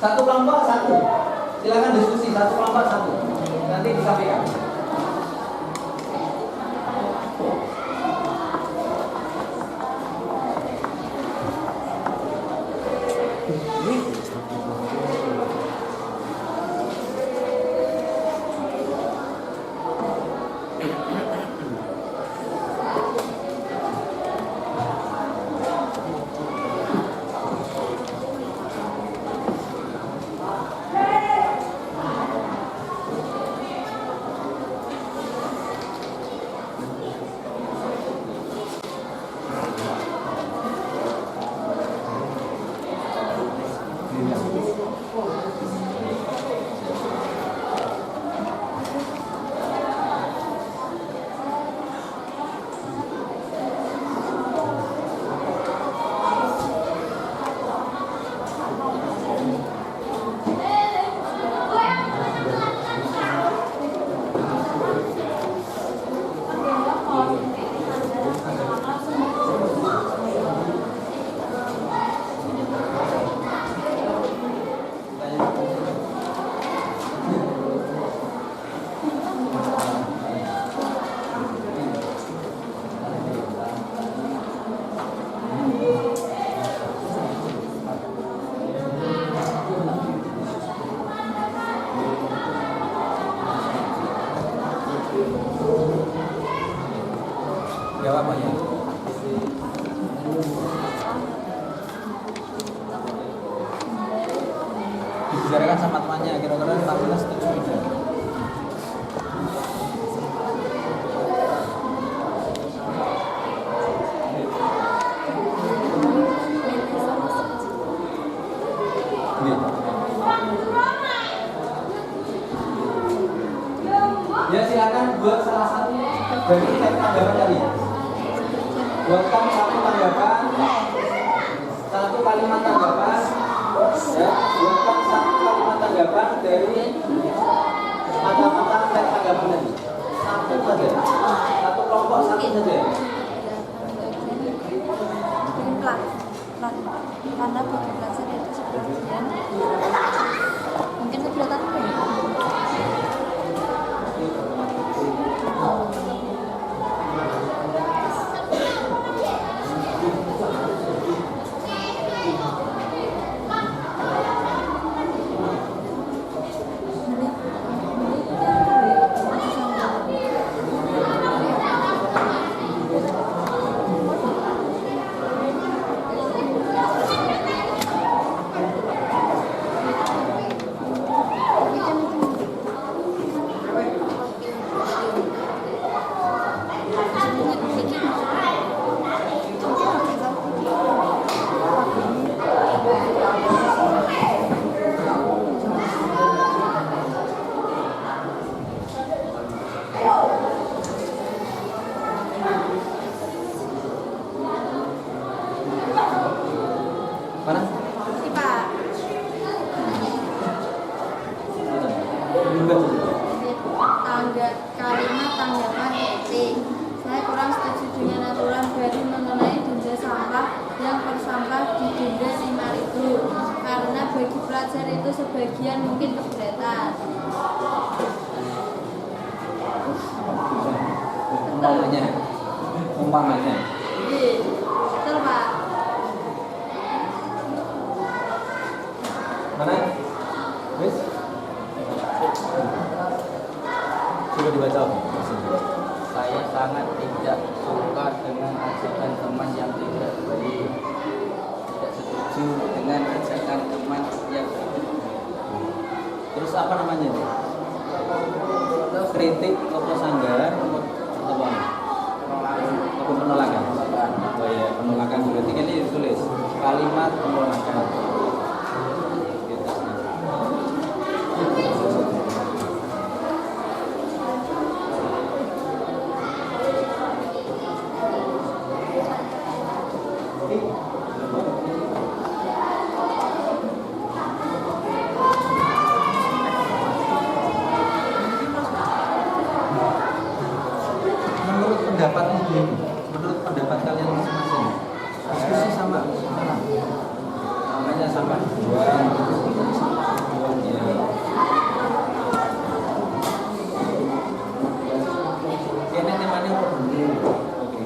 satu kelompok satu. Silakan diskusi satu kelompok satu. Nanti disampaikan. Jawab Pak ya. Dibicarakan sama temannya, kira-kira temannya setuju tidak? Ya silakan buat salah satu dari tanggapan tadi. Buatkan satu tanggapan, satu kalimat tanggapan, ya. Buatkan satu kalimat tanggapan dari mata-mata tanggapan tadi. Satu saja, satu kelompok satu saja. Karena bagi pelajar itu sebagian mungkin keberatan apa ya? Mana? IPA. Kalimat tanggapan etik. Saya kurang setuju dengan aturan baru mengenai denda sampah yang per sampah didenda 5.000 karena bagi pelajar itu sebagian mungkin keberatan. Umpamanya. Betul Pak. Mana? Wis? Coba dibaca. Saya sangat tidak suka dengan ajakan teman yang tidak baik. Tidak setuju dengan ajakan teman yang Terus apa namanya itu? Kritik atau sanggahan atau apa? Atau penolakan? Oh ya, penolakan berarti kan ini ditulis kalimat penolakan. Menurut pendapatmu dulu, menurut pendapat kalian masing-masing, diskusi sama namanya sama dua ya. Ini temanya apa dulu? Oke.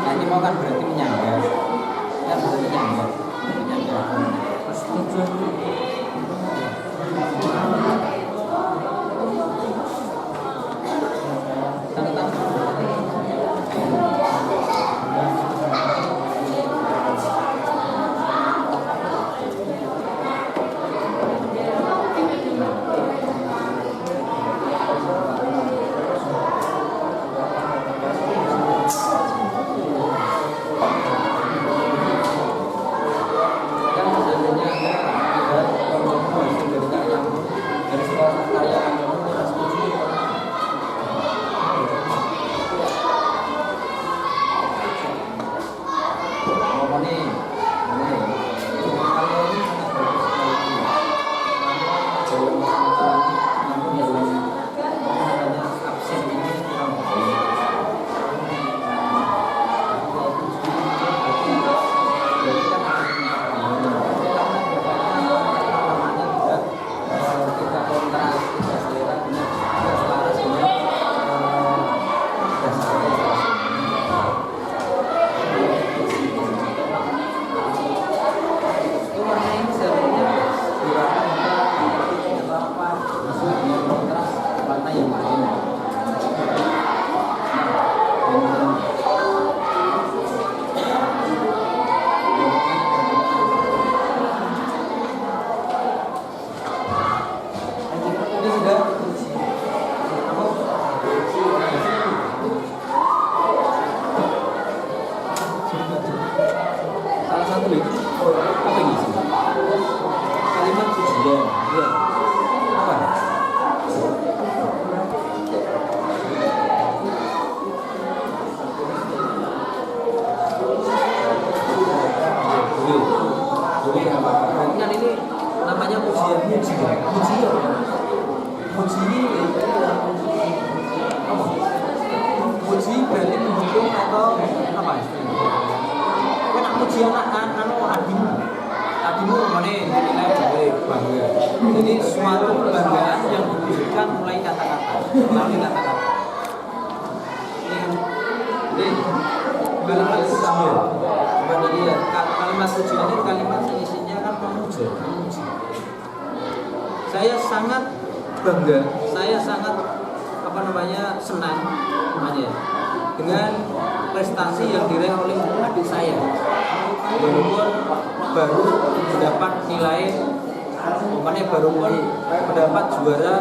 Nanti mau kan berarti menyangga, kan berarti menyangga. adimu mana nilai dari bangga. Jadi suatu kebanggaan yang diwujudkan mulai kata-kata, melalui kata-kata. Jadi kalimat sambil kepada dia kalimat tujuan ini kalimat yang isinya kan memuja. Saya sangat bangga, saya sangat senang namanya dengan prestasi yang diraih oleh adik saya. Walaupun baru mendapat nilai, baru mendapat juara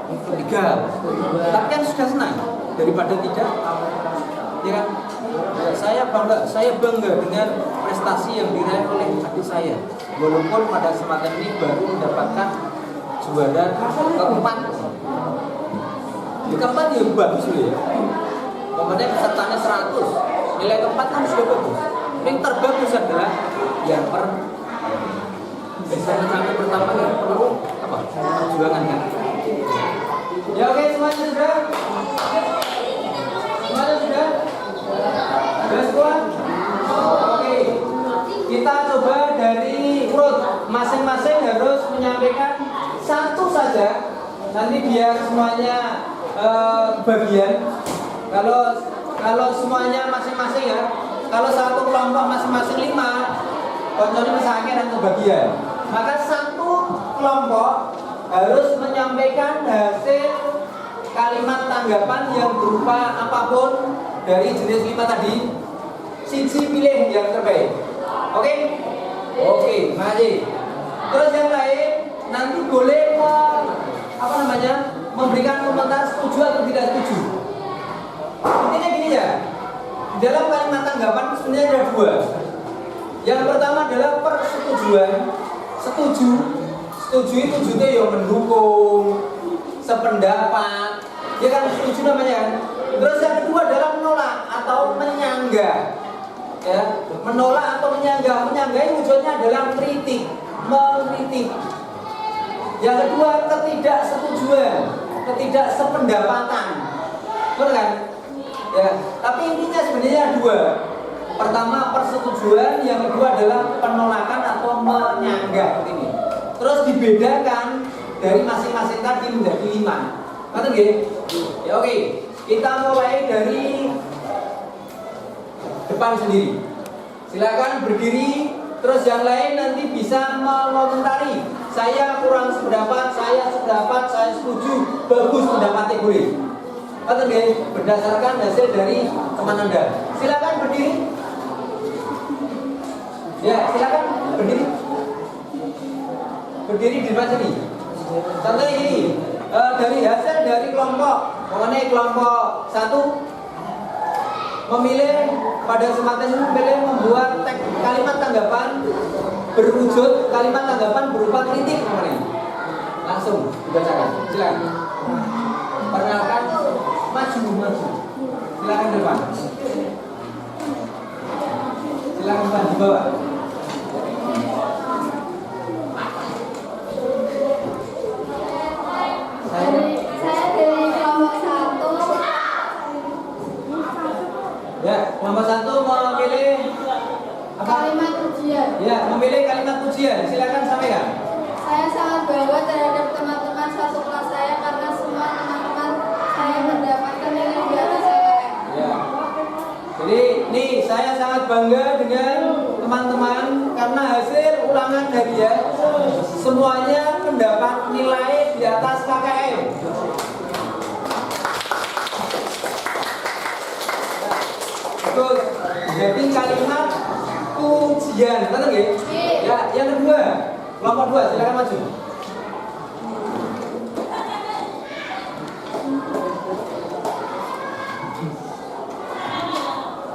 ketiga, tapi kan sudah senang daripada tidak, ya kan? Saya bangga dengan prestasi yang diraih oleh adik saya. Walaupun pada kesempatan ini baru mendapatkan juara keempat. Di keempat ya bagus loh ya. Kemudian pesertanya 100, nilai keempat kan sudah bagus. Yang terbagus adalah yang bisa mencapai pertama yang perlu perjuangan kan. Ya oke, semuanya sudah. Semuanya sudah. Sudah semua. Oke. Kita coba dari urut, masing-masing harus menyampaikan satu saja. Nanti biar semuanya bagian. Kalau semuanya masing-masing ya. Kalau satu kelompok masing-masing 5, contohnya misalnya dan kebagian. Maka satu kelompok harus menyampaikan hasil kalimat tanggapan yang berupa apapun dari jenis 5 tadi. Siji pilih yang terbaik. Oke? Oke, mari. Terus yang lain nanti boleh memberikan komentar setuju atau tidak setuju. Intinya gini ya. Dalam kalimat tanggapan sebenarnya ada 2. Yang pertama adalah persetujuan. Setuju itu juga ya mendukung, sependapat, ya kan setuju namanya. Terus yang kedua adalah menolak atau menyanggah. Ya, menolak atau menyanggah. Menyanggah ini wujudnya adalah mengkritik. Yang kedua ketidaksetujuan, ketidaksependapatan. Betul kan? Ya, tapi intinya sebenarnya 2. Pertama persetujuan, yang kedua adalah penolakan atau menyanggah ini. Terus dibedakan dari masing-masing tadi menjadi 5. Ngerti nggih? Ya oke. Kita mulai dari depan sendiri. Silakan berdiri, terus yang lain nanti bisa mengomentari. Saya kurang sependapat, saya sependapat, saya setuju, bagus pendapatnya boleh. Atau berdasarkan hasil dari teman Anda. Silakan berdiri. Ya, silakan berdiri. Berdiri di depan sini. Contohnya gini, dari hasil dari kelompok, mengenai kelompok 1 memilih pada kesempatan ini memilih membuat kalimat tanggapan berwujud kalimat tanggapan berupa kritik mengenai. Langsung dibacakan. Silakan. Perkenalkan. Maju. Silakan depan. Silakan depan di bawah. Saya dari kelompok 1. Ya, kelompok 1 memilih apa? Kalimat pujian. Ya, memilih kalimat pujian. Silakan sampaikan. Saya sangat bangga terhadap teman-teman satu kelas saya karena semua teman-teman saya mendapatkan nilai di atas LKM. Ya. Jadi nih saya sangat bangga dengan teman-teman karena hasil ulangan dari dia semuanya mendapat nilai di atas KKM. Betul. Jadi kalimat pujian, betul nggih? Ya, yang kedua, kelompok 2 silakan maju.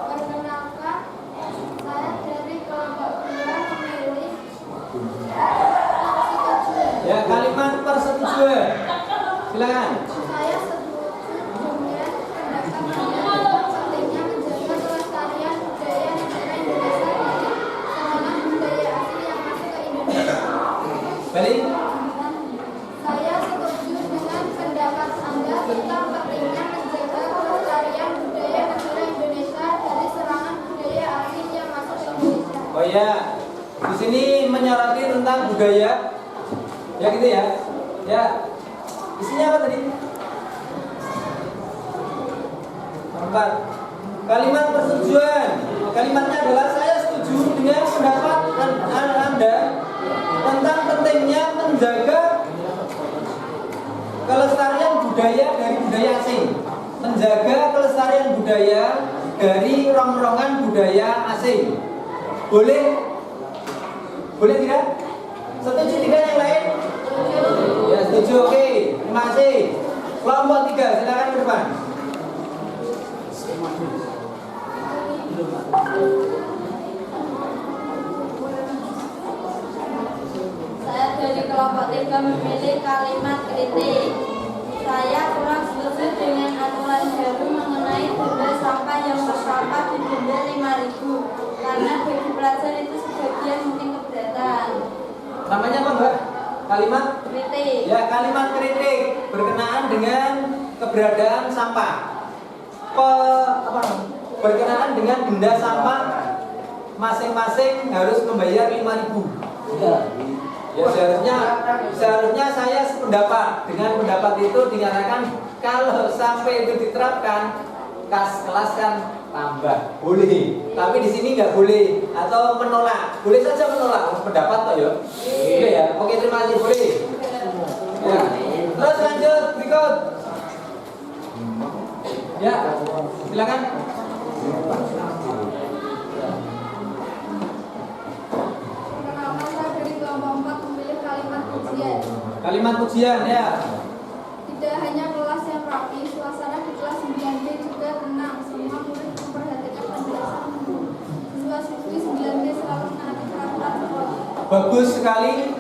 Perkenalkan, saya dari kelompok 2 memilih Ya, kalimat persetujuan. Silakan. saya setuju dengan pendapat pentingnya menjaga kelestarian budaya negara Indonesia dari semangat budaya asli yang masuk ke Indonesia. Balik. Ya. Di sini menyoroti tentang budaya. Ya gitu ya. Ya. Isinya apa tadi? 4. Kalimat persetujuan. Kalimatnya adalah saya setuju dengan pendapat Anda tentang pentingnya menjaga kelestarian budaya dari budaya asing. Menjaga kelestarian budaya dari rongrongan budaya asing. Boleh? Boleh tidak? Setuju tidak yang lain? Ya setuju, oke. Terima kasih. Kelompok 3, silakan ke depan. Saya dari kelompok 3 memilih kalimat kritik. Saya kurang setuju dengan aturan baru mengenai denda sampah yang bersampah didenda 5.000 karena bagi pelajar itu sebagian mungkin keberatan. Namanya apa Mbak? Kalimat? Kritik. Ya, kalimat kritik berkenaan dengan keberadaan sampah. Berkenaan dengan denda sampah masing-masing harus membayar 5.000. Ya seharusnya saya sependapat dengan pendapat itu dinyatakan kalau sampai itu diterapkan kas kelas kan tambah boleh, tapi di sini nggak boleh atau menolak, boleh saja menolak pendapat toh ya. Oke ya, oke terima kasih boleh. Ya. Terus lanjut berikut. Ya, silakan. Perkenalkan, saya dari kelompok 4 memilih kalimat pujian. Kalimat pujian ya. Tidak hanya kelas yang rapi, suasana di kelas 9D juga tenang. Semua murid memperhatikan penjelasan guru. Siswa-siswi 9D selalu menaati peraturan sekolah. Bagus sekali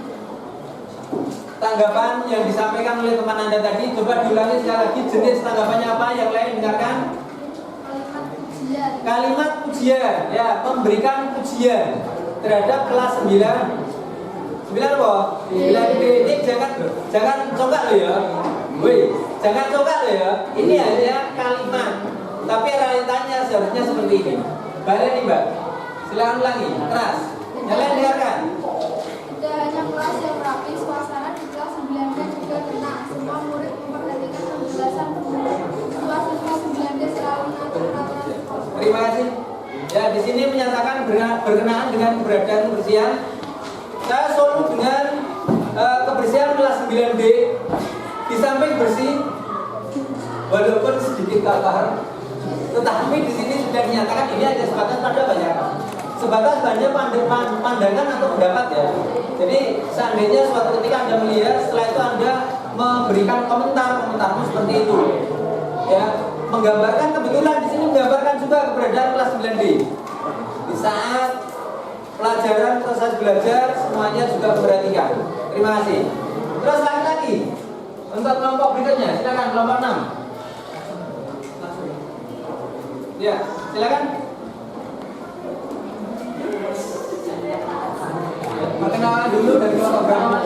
tanggapan yang disampaikan oleh teman Anda tadi. Coba diulangi sekali lagi, jenis tanggapannya apa? Yang lain dengarkan. Kalimat pujian. Kalimat pujian, ya, memberikan pujian terhadap kelas 9. 9 apa? 9B. Ini jangan coba lo ya. Woi, jangan coba lo ya. Ini hanya kalimat, tapi realitanya seharusnya seperti ini. Balik nih Mbak, silakan ulangi, keras. Yang lain dengarkan. Tidak hanya kelas yang rapi, suasana di kelas 9D juga tenang. Semua murid memperhatikan penjelasan guru. Siswa-siswa 9D selalu menaati peraturan sekolah. Terima kasih. Ya, di sini menyatakan berkenaan dengan keberadaan kebersihan. Saya selalu dengan kebersihan kelas 9D. Di samping bersih, walaupun sedikit kotor, tetapi di sini sudah dinyatakan ini hanya sebatas pada banyak. Sebatas hanya pandangan atau pendapat ya. Jadi seandainya suatu ketika Anda melihat, setelah itu Anda memberikan komentarmu seperti itu. Ya, menggambarkan kebetulan di sini menggambarkan juga keberadaan kelas 9D. Di saat pelajaran proses belajar semuanya juga memperhatikan. Terima kasih. Terus lagi untuk kelompok berikutnya, silakan kelompok 6. Ya, silakan. Perkenalan dulu dari kelompok berapa?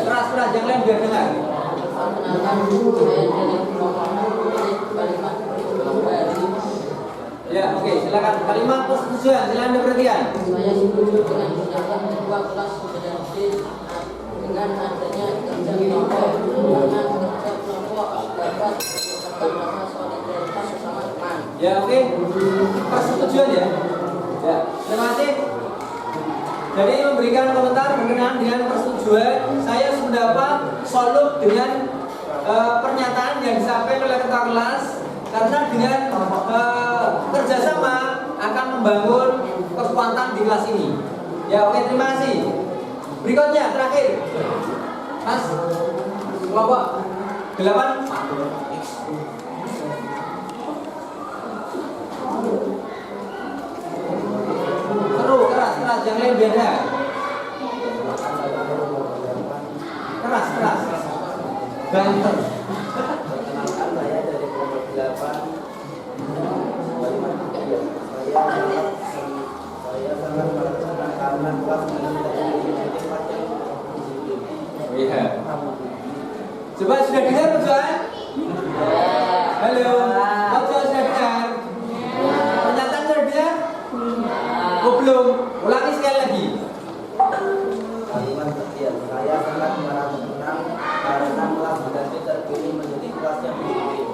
Keras yang lain biar dengar. Ya, oke, silakan. Kalimat persetujuan, silakan diperhatikan. Saya setuju dengan pendapat ketua kelas 9D dengan adanya kerja kelompok dengan kerja kelompok dapat menciptakan rasa solidaritas sesama teman. Ya, oke. Persetujuan ya. Ya, terima kasih. Jadi memberikan komentar berkenaan dengan persetujuan, saya sependapat solid dengan pernyataan yang disampaikan oleh ketua kelas karena dengan kerjasama akan membangun kekuatan di kelas ini. Ya, oke, terima kasih. Berikutnya terakhir, Mas, kelompok 8. Seru, keras, yang lain beda. Keras. Banter. Perkenalkan, saya dari kelompok 8. Saya sangat merasakan karena kelas Iya. Coba sudah dengar Tuan? Halo. Tuan sudah dengar? kelas 9B terpilih menjadi kelas yang disiplin?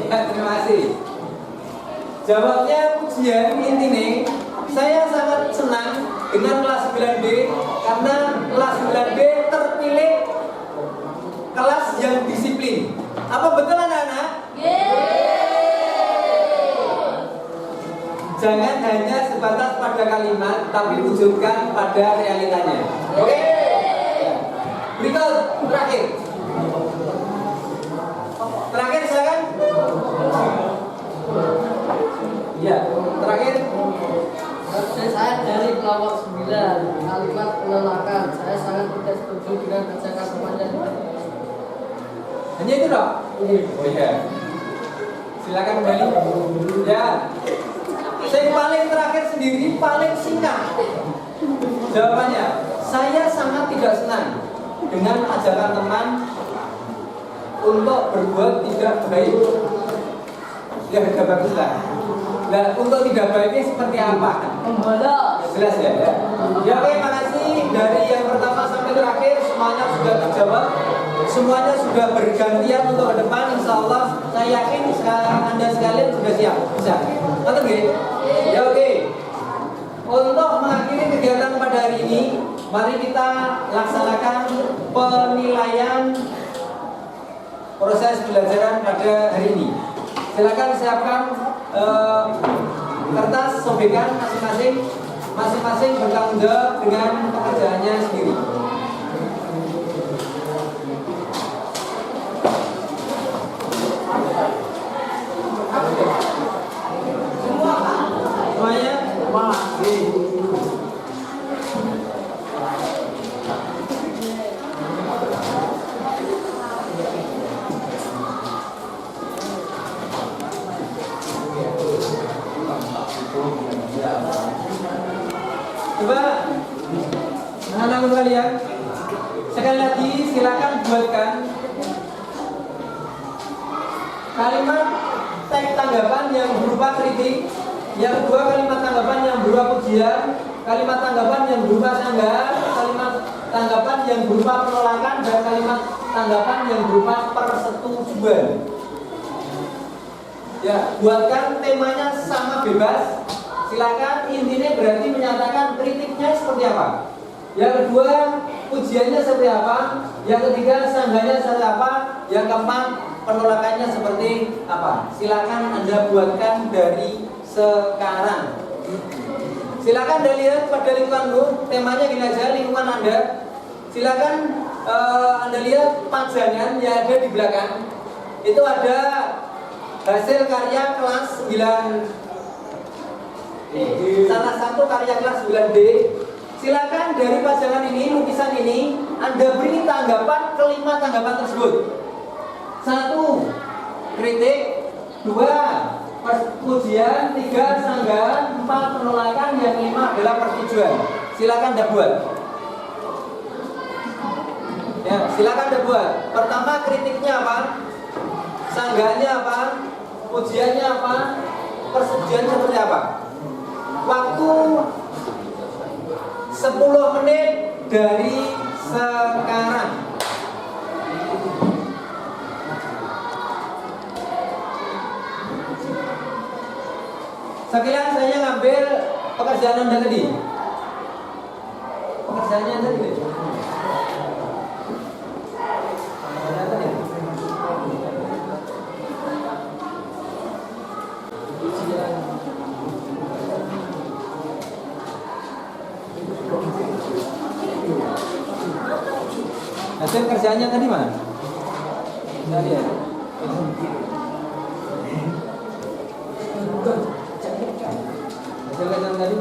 Ya, terima kasih. Jawabnya pujian intinya, saya sangat senang dengan kelas 9B karena kelas 9B terpilih kelas yang disiplin. Apa betul anak-anak? Jangan hanya sebatas pada kalimat, tapi wujudkan pada realitanya. Oke? Berikut terakhir. Terakhir silakan. Ya, terakhir. Saya dari kelompok 9, kalimat penolakan. Saya sangat tidak setuju dengan ajakan teman yang Hanya itu dong? Oh iya. Silakan kembali. Ya. Saya paling terakhir sendiri paling singkat. Jawabannya, saya sangat tidak senang dengan ajakan teman untuk berbuat tidak baik. Ya, tidak bagus lah. Nah, untuk tidak baiknya seperti apa? Jelas ya? Ya, oke, makasih. Dari yang pertama sampai terakhir semuanya sudah terjawab. Semuanya sudah bergantian untuk ke depan. Insya Allah, saya yakin Anda sekalian sudah siap. Bisa? Betul nggak? Ya, oke. Untuk mengakhiri kegiatan pada hari ini, mari kita laksanakan penilaian proses pembelajaran pada hari ini. Silakan siapkan kertas, sobekan masing-masing bertanggung jawab dengan pekerjaannya sendiri. Semuanya? Coba anak-anak kalian sekali lagi silakan buatkan kalimat teks tanggapan yang berupa kritik, yang kedua kalimat tanggapan yang berupa pujian, kalimat tanggapan yang berupa sanggahan, kalimat tanggapan yang berupa penolakan, dan kalimat tanggapan yang berupa persetujuan. Ya, buatkan temanya sama bebas. Silakan, intinya berarti menyatakan kritiknya seperti apa. Yang kedua, pujiannya seperti apa. Yang ketiga, sanggahnya seperti apa. Yang keempat, penolakannya seperti apa. Silakan Anda buatkan dari sekarang. Silakan Anda lihat pada lingkunganmu, temanya gini aja, lingkungan Anda. Silakan Anda lihat pajangan yang ada di belakang. Itu ada hasil karya kelas 9. Salah satu karya kelas 9D. Silakan dari pajangan ini, lukisan ini, Anda beri tanggapan kelima tanggapan tersebut. 1. Kritik. 2. Pujian. 3. Sanggahan. 4. Penolakan. Yang 5 adalah persetujuan. Silakan Anda buat. Ya, silakan Anda buat. Pertama, kritiknya apa? Sanggahannya apa? Pujiannya apa? Persetujuannya seperti apa? Waktu 10 menit dari sekarang. Sekian saya ngambil pekerjaan Anda tadi. Pekerjaannya tadi. Hasil kerjaannya tadi mana? Tadi ya. Hasil kerjaan tadi.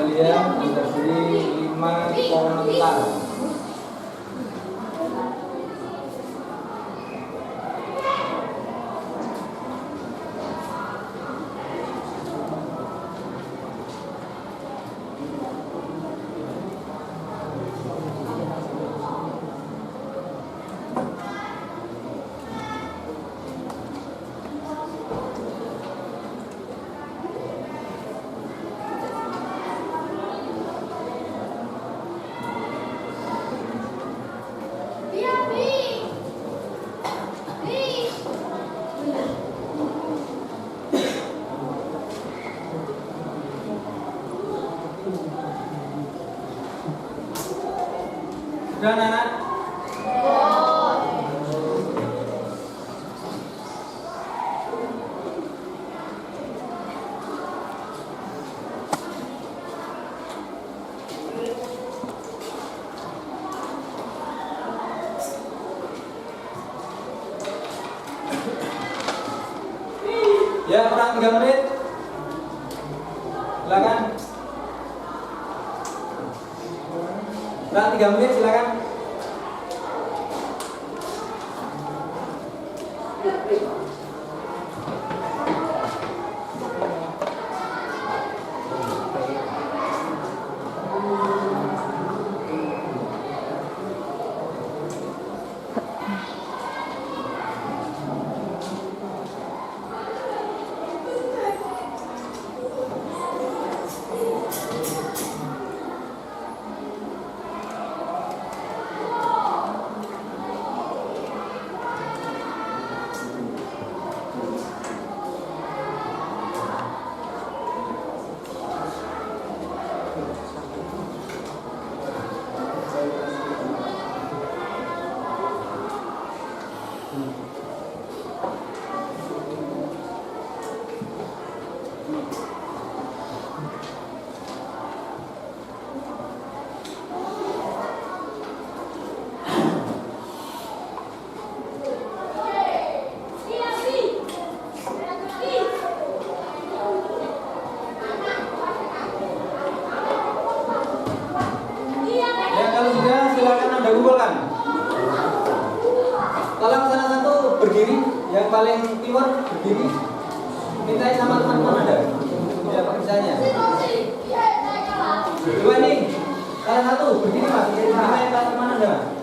sekalian terdiri 5 komentar. Sudah anak-anak? Ya, kurang 3 menit. Silakan. Kurang 3 menit, silakan. Tolong salah satu berdiri, yang paling timur berdiri. Minta sama teman-teman ada. Ya pekerjaannya. Dua nih, salah satu berdiri mas. Minta teman ada.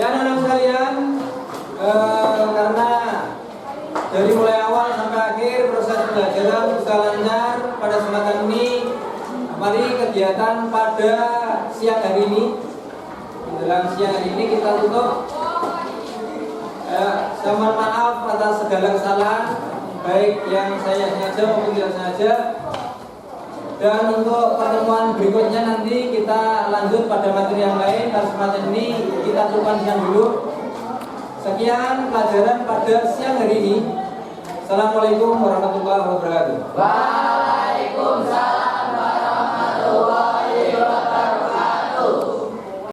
Ya anak-anak sekalian, karena dari mulai awal sampai akhir proses pembelajaran bisa lancar pada kesempatan ini, mari kegiatan pada siang hari ini, menjelang siang hari ini kita tutup. Saya mohon maaf atas segala kesalahan, baik yang saya sengaja maupun tidak sengaja. Dan untuk pertemuan berikutnya nanti kita lanjut pada materi yang lain. Dan kesempatan ini kita cukupkan siang dulu. Sekian pelajaran pada siang hari ini. Assalamualaikum warahmatullahi wabarakatuh. Waalaikumsalam.